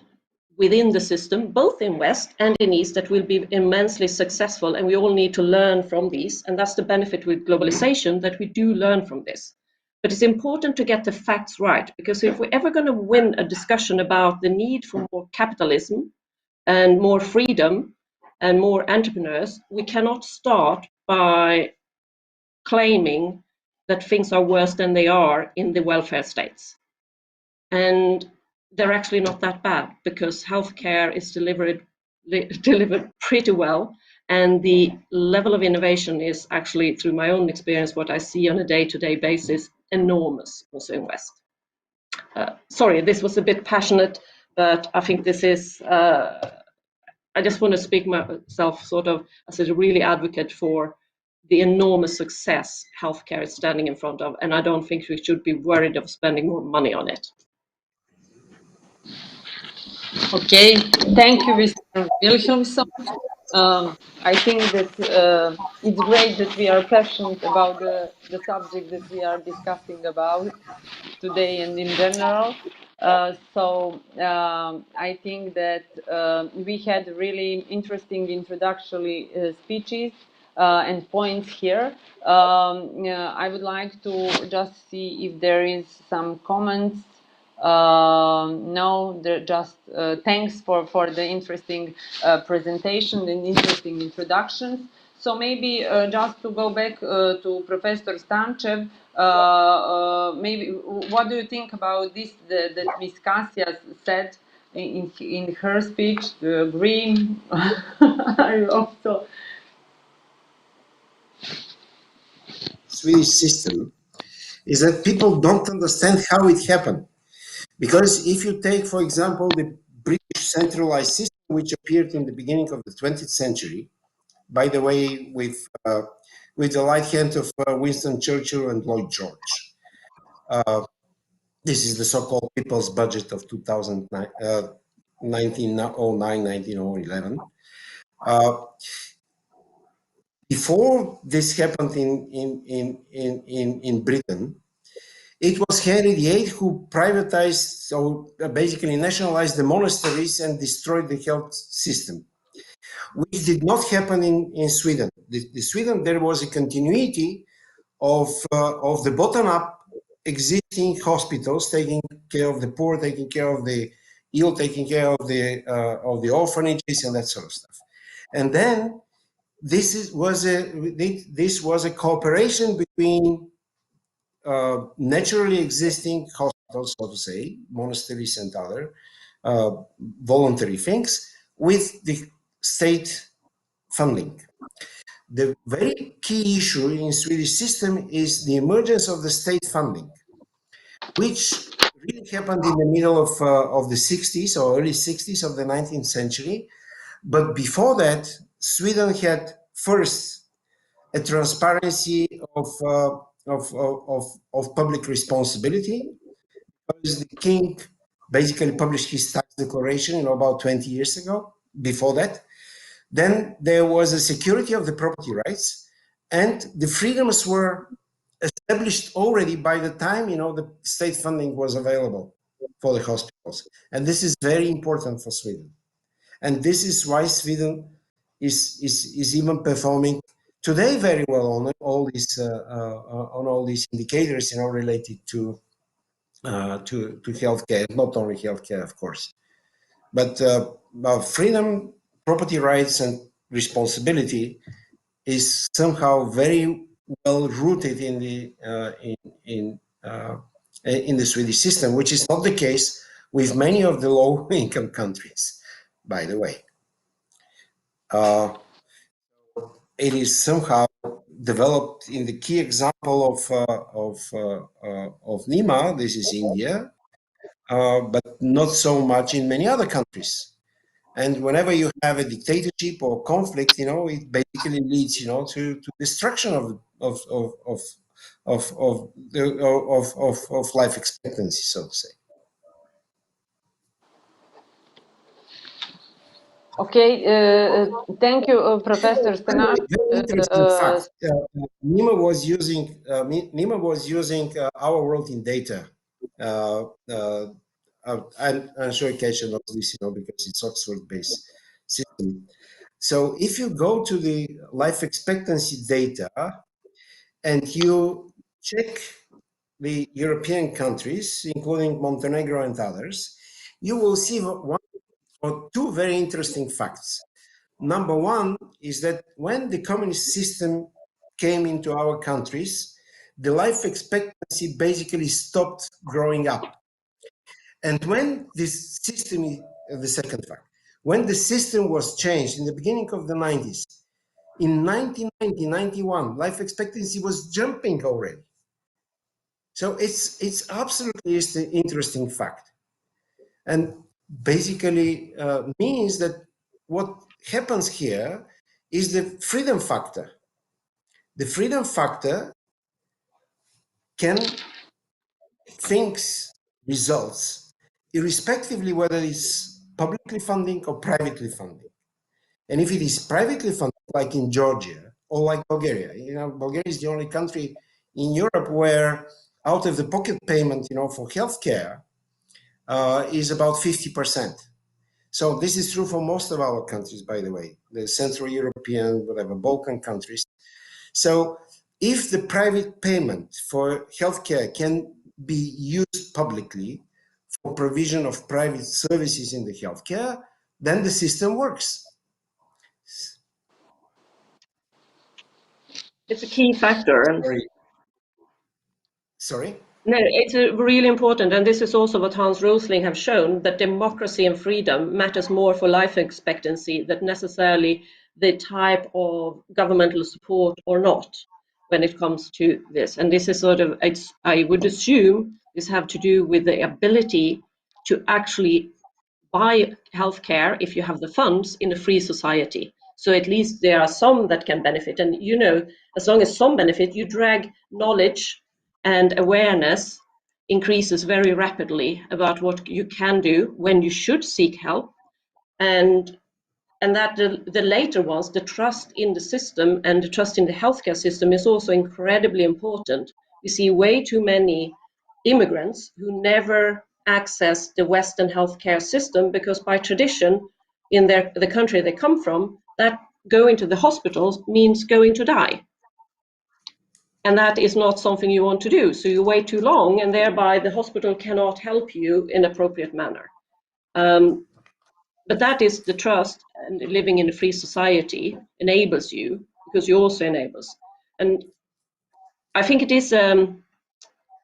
within the system, both in West and in East, that will be immensely successful, and we all need to learn from these. And that's the benefit with globalization, that we do learn from this. But it's important to get the facts right, because if we're ever going to win a discussion about the need for more capitalism and more freedom and more entrepreneurs, we cannot start by claiming that things are worse than they are in the welfare states. And they're actually not that bad, because healthcare is delivered pretty well. And the level of innovation is actually, through my own experience, what I see on a day-to-day basis, enormous also in West. Sorry, this was a bit passionate, but I think this is, I just want to speak myself sort of as a really advocate for the enormous success healthcare is standing in front of. And I don't think we should be worried of spending more money on it. Okay, thank you, Mr. Wilhelmsson. I think that it's great that we are passionate about the subject that we are discussing about today and in general. I think that we had really interesting introductory speeches and points here. I would like to just see if there is some comments. No, just thanks for the interesting presentation and interesting introductions. So maybe just to go back to Professor Stanchev, maybe what do you think about this that Ms. Kajsa said in her speech? Do you agree? I hope so. Swedish system is that people don't understand how it happened. Because if you take, for example, the British centralized system, which appeared in the beginning of the 20th century, by the way, with the light hand of Winston Churchill and Lloyd George. This is the so-called People's Budget of 1909-1911. Before this happened in Britain, it was Henry VIII who privatized, so basically nationalized the monasteries and destroyed the health system, which did not happen in Sweden. In Sweden, there was a continuity of the bottom-up existing hospitals, taking care of the poor, taking care of the ill, taking care of the orphanages and that sort of stuff. And then this was a cooperation between naturally existing hospitals, so to say, monasteries and other voluntary things, with the state funding. The very key issue in Swedish system is the emergence of the state funding, which really happened in the middle of the 60s or early 60s of the 19th century. But before that, Sweden had first a transparency of public responsibility, because the king basically published his tax declaration about 20 years ago. Before that, then there was a security of the property rights, and the freedoms were established already by the time the state funding was available for the hospitals. And this is very important for Sweden, and this is why Sweden is even performing today very well on all these indicators related to healthcare, not only healthcare, of course. But freedom, property rights, and responsibility is somehow very well rooted in the Swedish system, which is not the case with many of the low-income countries, by the way. It is somehow developed in the key example of Nima. This is India, but not so much in many other countries. And whenever you have a dictatorship or conflict, it basically leads, to destruction of life expectancy, so to say. Okay, thank you, Professor Stanchev. Very interesting fact. Nima was using our world in data. I'm sure Kajsa knows this, because it's Oxford-based system. So if you go to the life expectancy data and you check the European countries, including Montenegro and others, you will see one or two very interesting facts. Number one is that when the communist system came into our countries, the life expectancy basically stopped growing up. And when this system, the second fact, when the system was changed in the beginning of the 90s, in 1990, 91, life expectancy was jumping already. So it's absolutely is the interesting fact. And basically means that what happens here is the freedom factor. The freedom factor can things results irrespectively whether it's publicly funding or privately funding. And if it is privately funded, like in Georgia or like Bulgaria, Bulgaria is the only country in Europe where out of the pocket payment, for healthcare is about 50%. So this is true for most of our countries, by the way, the Central European, whatever, Balkan countries. So if the private payment for healthcare can be used publicly for provision of private services in the healthcare, then the system works. It's a key factor. Sorry? No, it's really important, and this is also what Hans Rosling have shown, that democracy and freedom matters more for life expectancy than necessarily the type of governmental support or not when it comes to this. And this is sort of, I would assume this have to do with the ability to actually buy healthcare if you have the funds in a free society. So at least there are some that can benefit. And as long as some benefit, you drag knowledge and awareness increases very rapidly about what you can do when you should seek help. And that the later ones, the trust in the system and the trust in the healthcare system is also incredibly important. We see way too many immigrants who never access the Western healthcare system because by tradition in the country they come from, that going to the hospitals means going to die. And that is not something you want to do. So you wait too long and thereby the hospital cannot help you in appropriate manner. But that is the trust, and living in a free society enables you, because you also enables. And I think it is a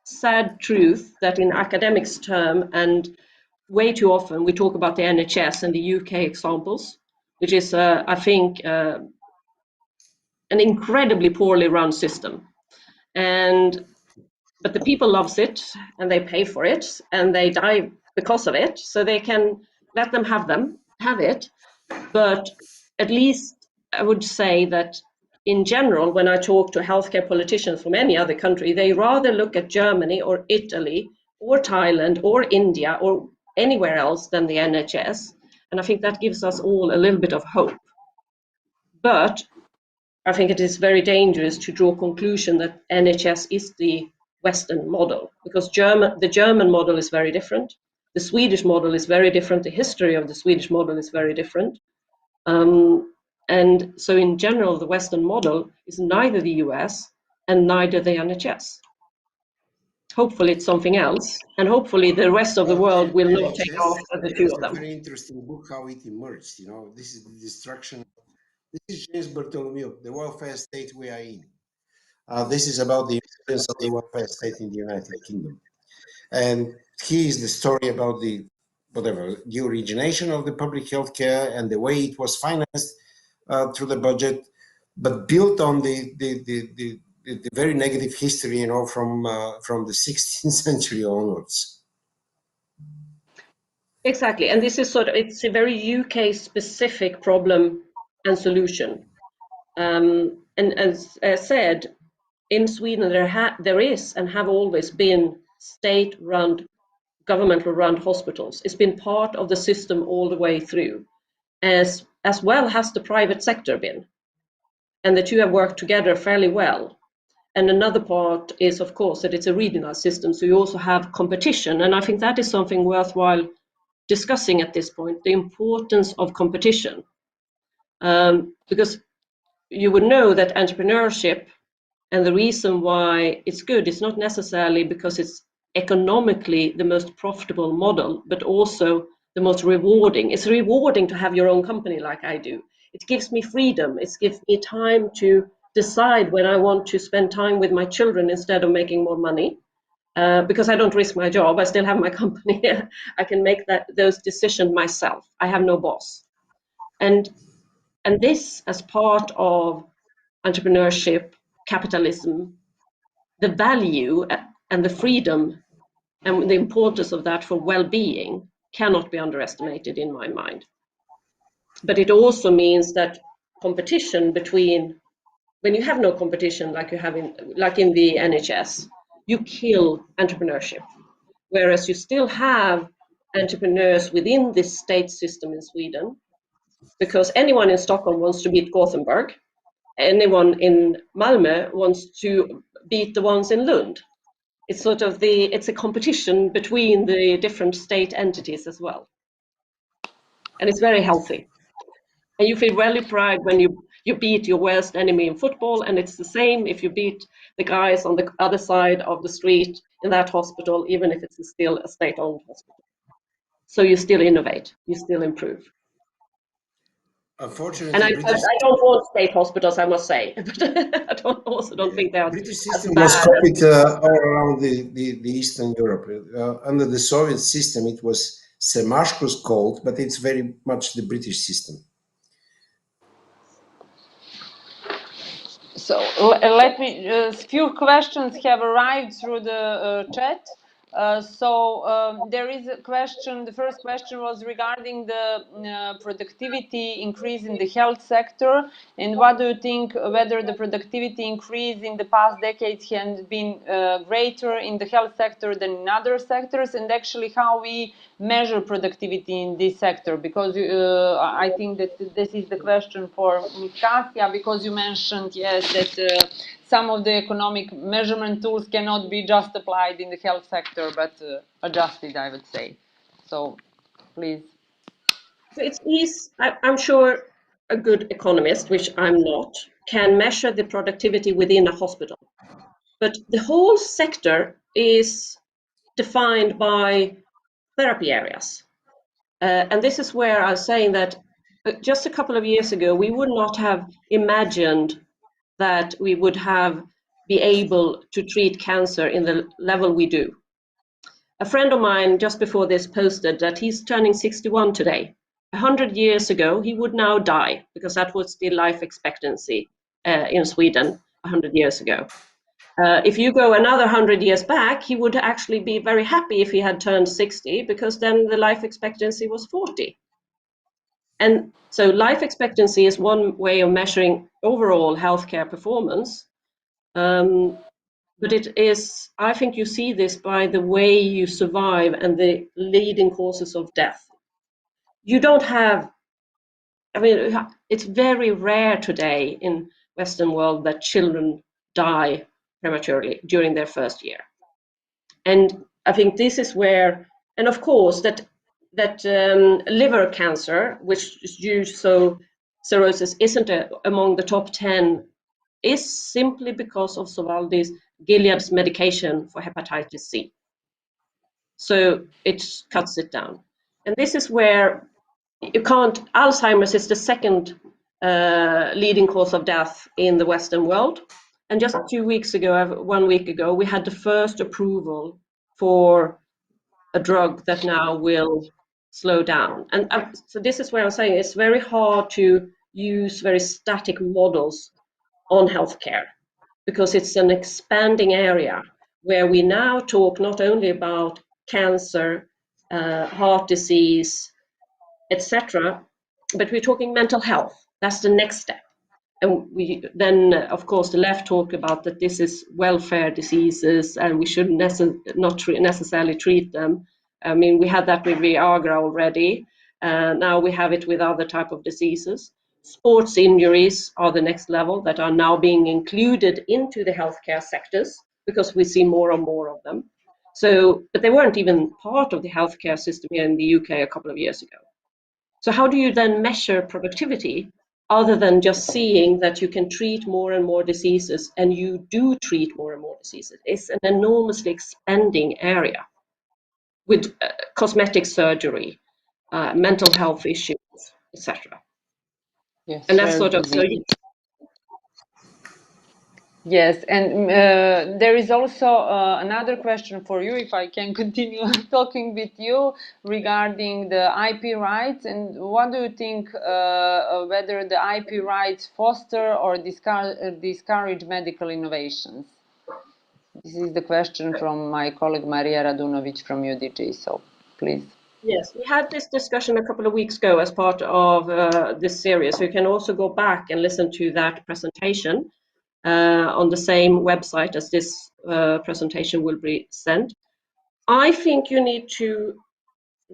sad truth that in academics term, and way too often we talk about the NHS and the UK examples, which is, I think, an incredibly poorly run system. But the people loves it, and they pay for it, and they die because of it, so they can let them have it. But at least I would say that in general, when I talk to healthcare politicians from any other country, they rather look at Germany or Italy or Thailand or India or anywhere else than the NHS. And I think that gives us all a little bit of hope. But I think it is very dangerous to draw a conclusion that NHS is the Western model, because the German model is very different. The Swedish model is very different. The history of the Swedish model is very different. And so in general, the Western model is neither the US and neither the NHS. hopefully it's something else, and hopefully the rest of the world will not take NHS, after the there two is of a them. very interesting book how it emerged. You know, this is the destruction. This is James Bartholomew, the welfare state we are in. This is about the experience of the welfare state in the United Kingdom, and here is the story about the origination of the public health care and the way it was financed through the budget, but built on the very negative history, you know, from the 16th century onwards. Exactly, and this is it's a very UK specific problem and solution. And as said, in Sweden there is and have always been state-run, governmental-run hospitals. It's been part of the system all the way through, as well has the private sector been. And the two have worked together fairly well. And another part is, of course, that it's a regional system, so you also have competition. And I think that is something worthwhile discussing at this point, the importance of competition. Because you would know that entrepreneurship, and the reason why it's good is not necessarily because it's economically the most profitable model, but also the most rewarding. It's rewarding to have your own company like I do. It gives me freedom. It gives me time to decide when I want to spend time with my children instead of making more money. Because I don't risk my job, I still have my company. I can make those decisions myself. I have no boss. And this, as part of entrepreneurship, capitalism, the value and the freedom and the importance of that for well-being cannot be underestimated in my mind. But it also means that competition between, when you have no competition like you have in the NHS, you kill entrepreneurship. Whereas you still have entrepreneurs within this state system in Sweden, because anyone in Stockholm wants to beat Gothenburg, anyone in Malmö wants to beat the ones in Lund. It's it's a competition between the different state entities as well. And it's very healthy. And you feel really proud when you beat your worst enemy in football, and it's the same if you beat the guys on the other side of the street in that hospital, even if it's still a state-owned hospital. So you still innovate, you still improve. Unfortunately, and I don't want state hospitals, I must say, but I also don't think they are British system as was bad. copied all around the Eastern Europe. Under the Soviet system, it was Semashko's called, but it's very much the British system. So let me, a few questions have arrived through the chat. There is a question, the first question was regarding the productivity increase in the health sector, and what do you think, whether the productivity increase in the past decades has been greater in the health sector than in other sectors, and actually how we measure productivity in this sector, because I think that this is the question for Ms. Kajsa, because you mentioned, yes, that some of the economic measurement tools cannot be just applied in the health sector, but adjusted, I would say. So, please. I'm sure a good economist, which I'm not, can measure the productivity within a hospital. But the whole sector is defined by therapy areas. And this is where I was saying that just a couple of years ago, we would not have imagined that we would be able to treat cancer in the level we do. A friend of mine just before this posted that he's turning 61 today. 100 years ago, he would now die, because that was the life expectancy in Sweden 100 years ago. If you go another 100 years back, he would actually be very happy if he had turned 60, because then the life expectancy was 40. And so life expectancy is one way of measuring overall healthcare performance. But it is, I think you see this by the way you survive and the leading causes of death. You don't have, I mean, it's very rare today in Western world that children die prematurely during their first year. And I think this is where, and of course, that liver cancer, which is due so cirrhosis isn't among the top 10, is simply because of Sovaldi's Gilead's medication for hepatitis C. So it cuts it down. And this is where you can't, Alzheimer's is the second leading cause of death in the Western world. And just 1 week ago, we had the first approval for a drug that now will slow down. And so this is where I'm saying it's very hard to use very static models on healthcare, because it's an expanding area where we now talk not only about cancer, heart disease, etc., but we're talking mental health. That's the next step. And we then, of course, the left talk about that this is welfare diseases and we shouldn't necessarily treat them. I mean, we had that with Viagra already. Now we have it with other type of diseases. Sports injuries are the next level that are now being included into the healthcare sectors because we see more and more of them. So, but they weren't even part of the healthcare system here in the UK a couple of years ago. So how do you then measure productivity other than just seeing that you can treat more and more diseases, and you do treat more and more diseases? It's an enormously expanding area with cosmetic surgery, mental health issues, etc. Yes, And that's sort of so. Yes, and there is also another question for you, if I can continue talking with you, regarding the IP rights. And what do you think, whether the IP rights foster or discourage medical innovations? This is the question from my colleague Marija Radunovic from UDG, so please. Yes, we had this discussion a couple of weeks ago as part of this series. So you can also go back and listen to that presentation on the same website as this presentation will be sent. I think you need to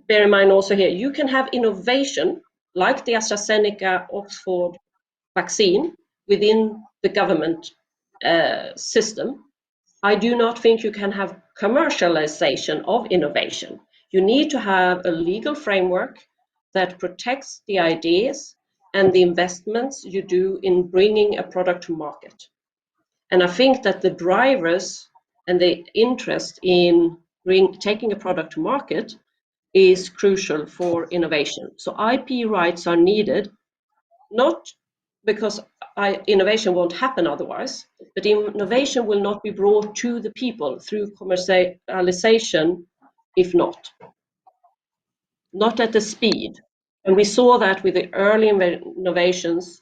bear in mind also here, you can have innovation like the AstraZeneca Oxford vaccine within the government system. I do not think you can have commercialization of innovation. You need to have a legal framework that protects the ideas and the investments you do in bringing a product to market. And I think that the drivers and the interest in taking a product to market is crucial for innovation. So IP rights are needed, not because innovation won't happen otherwise, but innovation will not be brought to the people through commercialization if not at the speed. And we saw that with the early innovations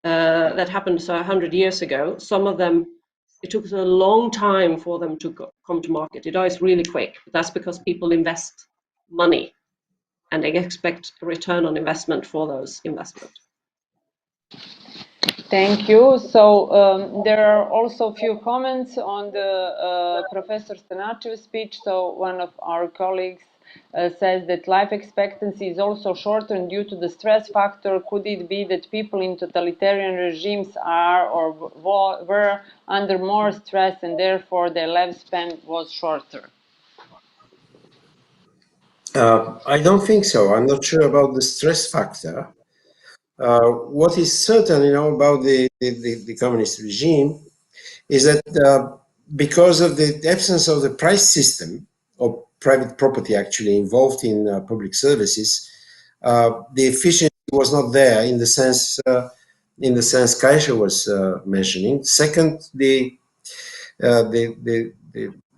that happened 100 years ago. Some of them, it took a long time for them to come to market. It dies really quick. That's because people invest money and they expect a return on investment for those investments. Thank you. So there are also a few comments on the Professor Stanchev's speech. So one of our colleagues says that life expectancy is also shortened due to the stress factor. Could it be that people in totalitarian regimes are or were under more stress and therefore their lifespan was shorter? I don't think so. I'm not sure about the stress factor. What is certain, about the communist regime is that because of the absence of the price system or private property actually involved in public services, the efficiency was not there in the sense Kajsa was mentioning. Second,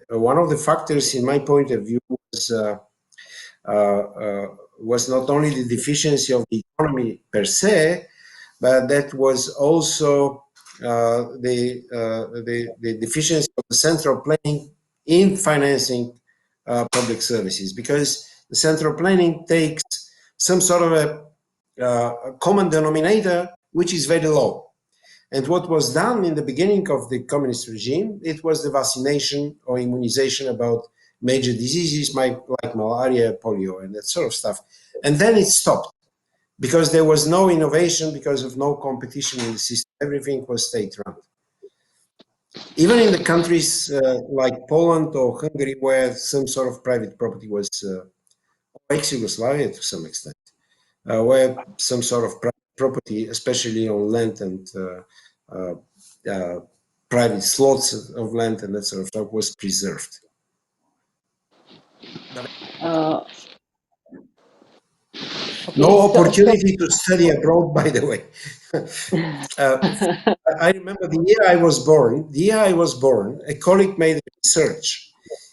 one of the factors, in my point of view, was not only the deficiency of the economy per se, but that was also the deficiency of the central planning in financing public services, because the central planning takes some sort of a common denominator which is very low. And what was done in the beginning of the communist regime, it was the vaccination or immunization about major diseases like malaria, polio, and that sort of stuff. And then it stopped because there was no innovation, because of no competition in the system. Everything was state-run. Even in the countries like Poland or Hungary, where some sort of private property was, or ex-Yugoslavia to some extent, where some sort of private property, especially on land and private slots of land and that sort of stuff was preserved. Okay, No opportunity to study abroad, by the way. I remember the year I was born, a colleague made research.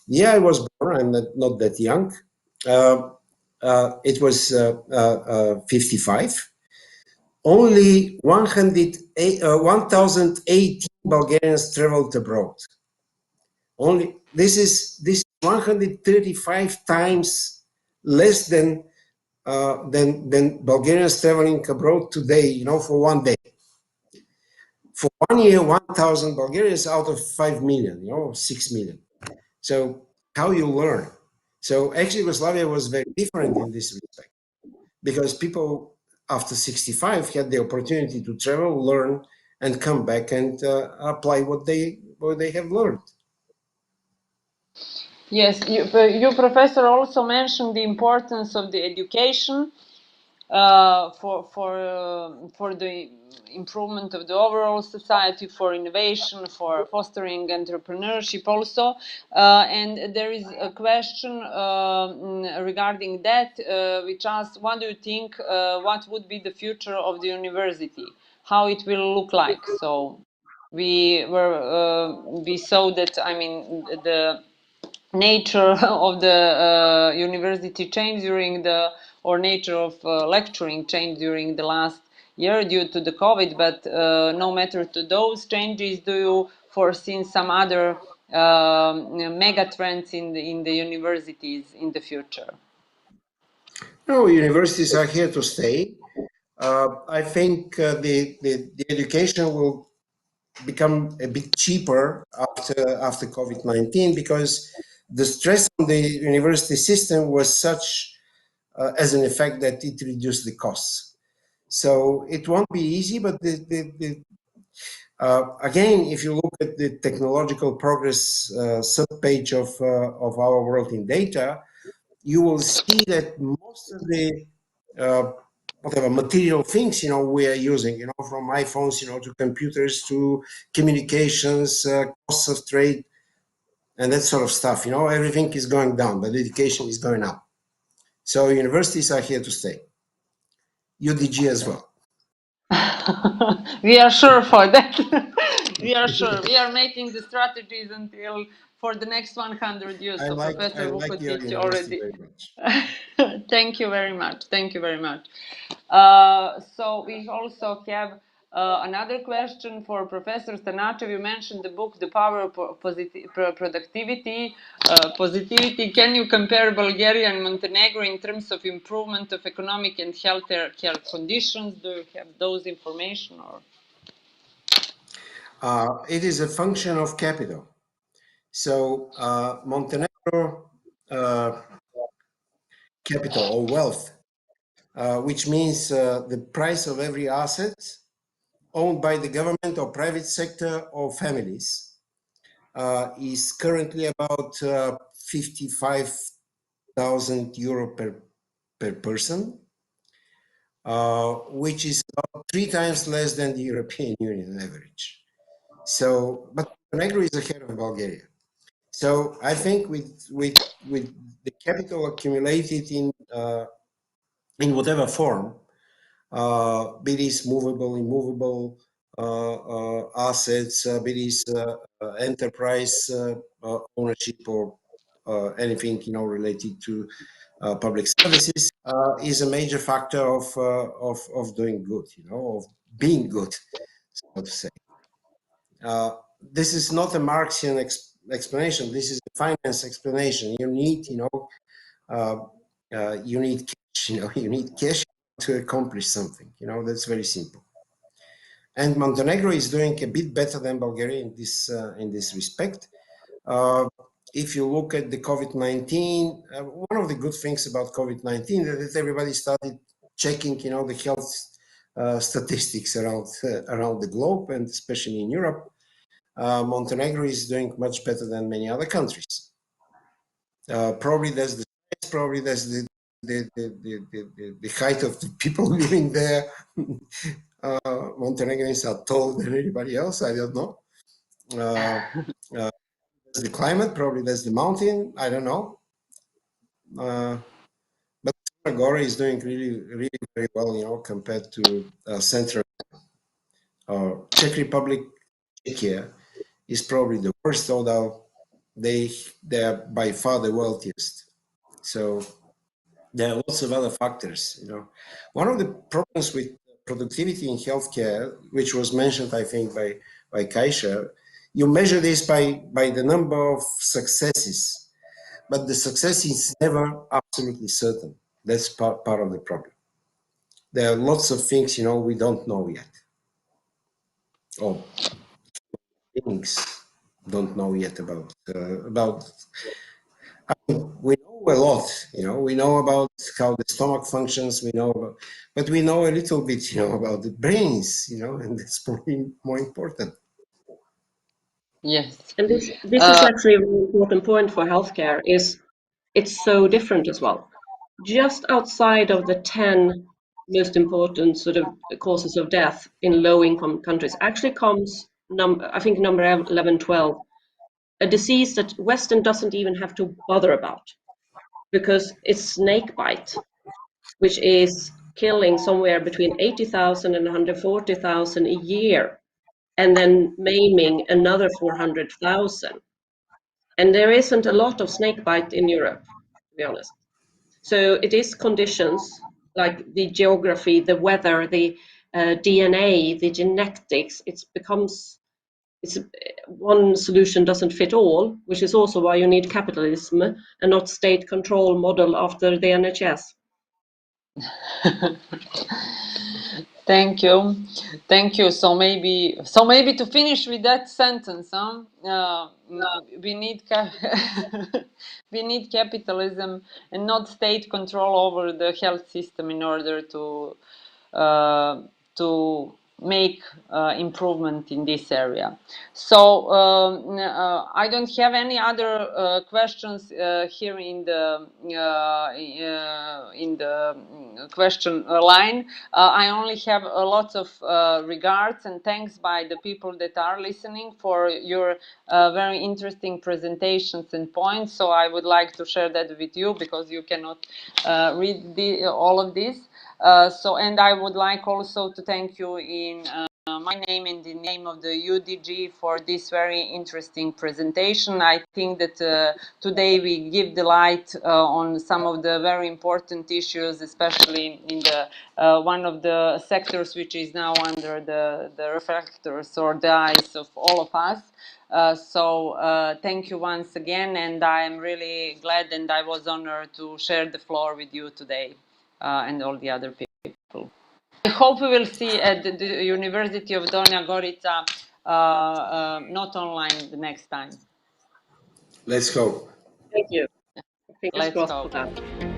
The year I was born, I'm not that young, it was 55. Only 1,018 Bulgarians traveled abroad. Only this is 135 times less than Bulgarians traveling abroad today, you know, for one day. For 1 year, 1,000 Bulgarians out of 5 million, you know, 6 million. So how you learn? So actually Yugoslavia was very different in this respect, because people after 65 had the opportunity to travel, learn, and come back and apply what they have learned. Yes, you professor also mentioned the importance of the education for the improvement of the overall society, for innovation, for fostering entrepreneurship also. And there is a question regarding that, which asks, what do you think, what would be the future of the university? How it will look like? So we saw that, I mean, the nature of the university changed during or nature of lecturing changed during the last year due to the COVID, but no matter to those changes, do you foresee some other mega trends in the universities in the future? No, universities are here to stay. I think the education will become a bit cheaper after COVID-19, because the stress on the university system was such as an effect that it reduced the costs. So it won't be easy, but again, if you look at the technological progress subpage of our World in Data, you will see that most of the whatever material things, you know, we are using, you know, from iPhones, you know, to computers, to communications, costs of trade, and that sort of stuff, you know, everything is going down, but education is going up. So universities are here to stay. UDG as well. We are sure for that. We are sure. We are making the strategies until for the next 100 years. I So like Professor your Vukotic university already. very much. Thank you very much. Thank you very much. So we also have another question for Professor Stanchev. You mentioned the book, The Power of Productivity, Positivity. Can you compare Bulgaria and Montenegro in terms of improvement of economic and health care conditions? Do you have those information? Or? It is a function of capital. So Montenegro capital or wealth, which means the price of every asset owned by the government or private sector or families, is currently about 55,000 euro per person, which is about 3 times less than the European Union average. So, but Montenegro is ahead of Bulgaria. So I think with the capital accumulated in whatever form, be this movable, immovable assets, be this enterprise ownership, or anything, you know, related to public services, is a major factor of doing good, you know, of being good, so to say. This is not a Marxian explanation. This is a finance explanation. You need, you know, you need cash. You know, you need cash to accomplish something. You know, that's very simple. And Montenegro is doing a bit better than Bulgaria in this respect. If you look at the COVID-19, one of the good things about COVID-19 that everybody started checking, you know, the health statistics around the globe, and especially in Europe. Montenegro is doing much better than many other countries. Probably that's the height of the people living there. Montenegrins are taller than anybody else. I don't know, That's the climate, probably that's the mountain. I don't know. But Gorica is doing really very well, you know, compared to Central or Czech Republic. Czechia is probably the worst, although they are by far the wealthiest. So there are lots of other factors, you know. One of the problems with productivity in healthcare, which was mentioned, I think, by Kajsa, you measure this by the number of successes, but the success is never absolutely certain. That's part of the problem. There are lots of things, you know, we don't know yet, or things don't know yet about. We know a lot, you know. We know about how the stomach functions. We know about, but we know a little bit, you know, about the brains, you know, and that's probably more important. Yes. And this is actually a very important point for healthcare, is it's so different as well. Just outside of the 10 most important sort of causes of death in low-income countries actually comes, I think, number 11, 12, a disease that Western doesn't even have to bother about, because it's snake bite, which is killing somewhere between 80,000 and 140,000 a year, and then maiming another 400,000. And there isn't a lot of snake bite in Europe, to be honest. So it is conditions like the geography, the weather, the DNA, the genetics. It's one solution doesn't fit all, which is also why you need capitalism and not state control model after the NHS. Thank you. So maybe to finish with that sentence, we need we need capitalism and not state control over the health system in order to make improvement in this area. So I don't have any other questions here in the question line. I only have a lot of regards and thanks by the people that are listening for your very interesting presentations and points. So I would like to share that with you, because you cannot read all of this. And I would like also to thank you in my name and the name of the UDG for this very interesting presentation. I think that today we give the light on some of the very important issues, especially in the one of the sectors which is now under the reflectors or the eyes of all of us. Thank you once again, and I am really glad and I was honored to share the floor with you today. And all the other people. I hope we will see at the University of Donja Gorica, not online the next time. Let's go. Thank you. Fingers Let's crossed go. for that.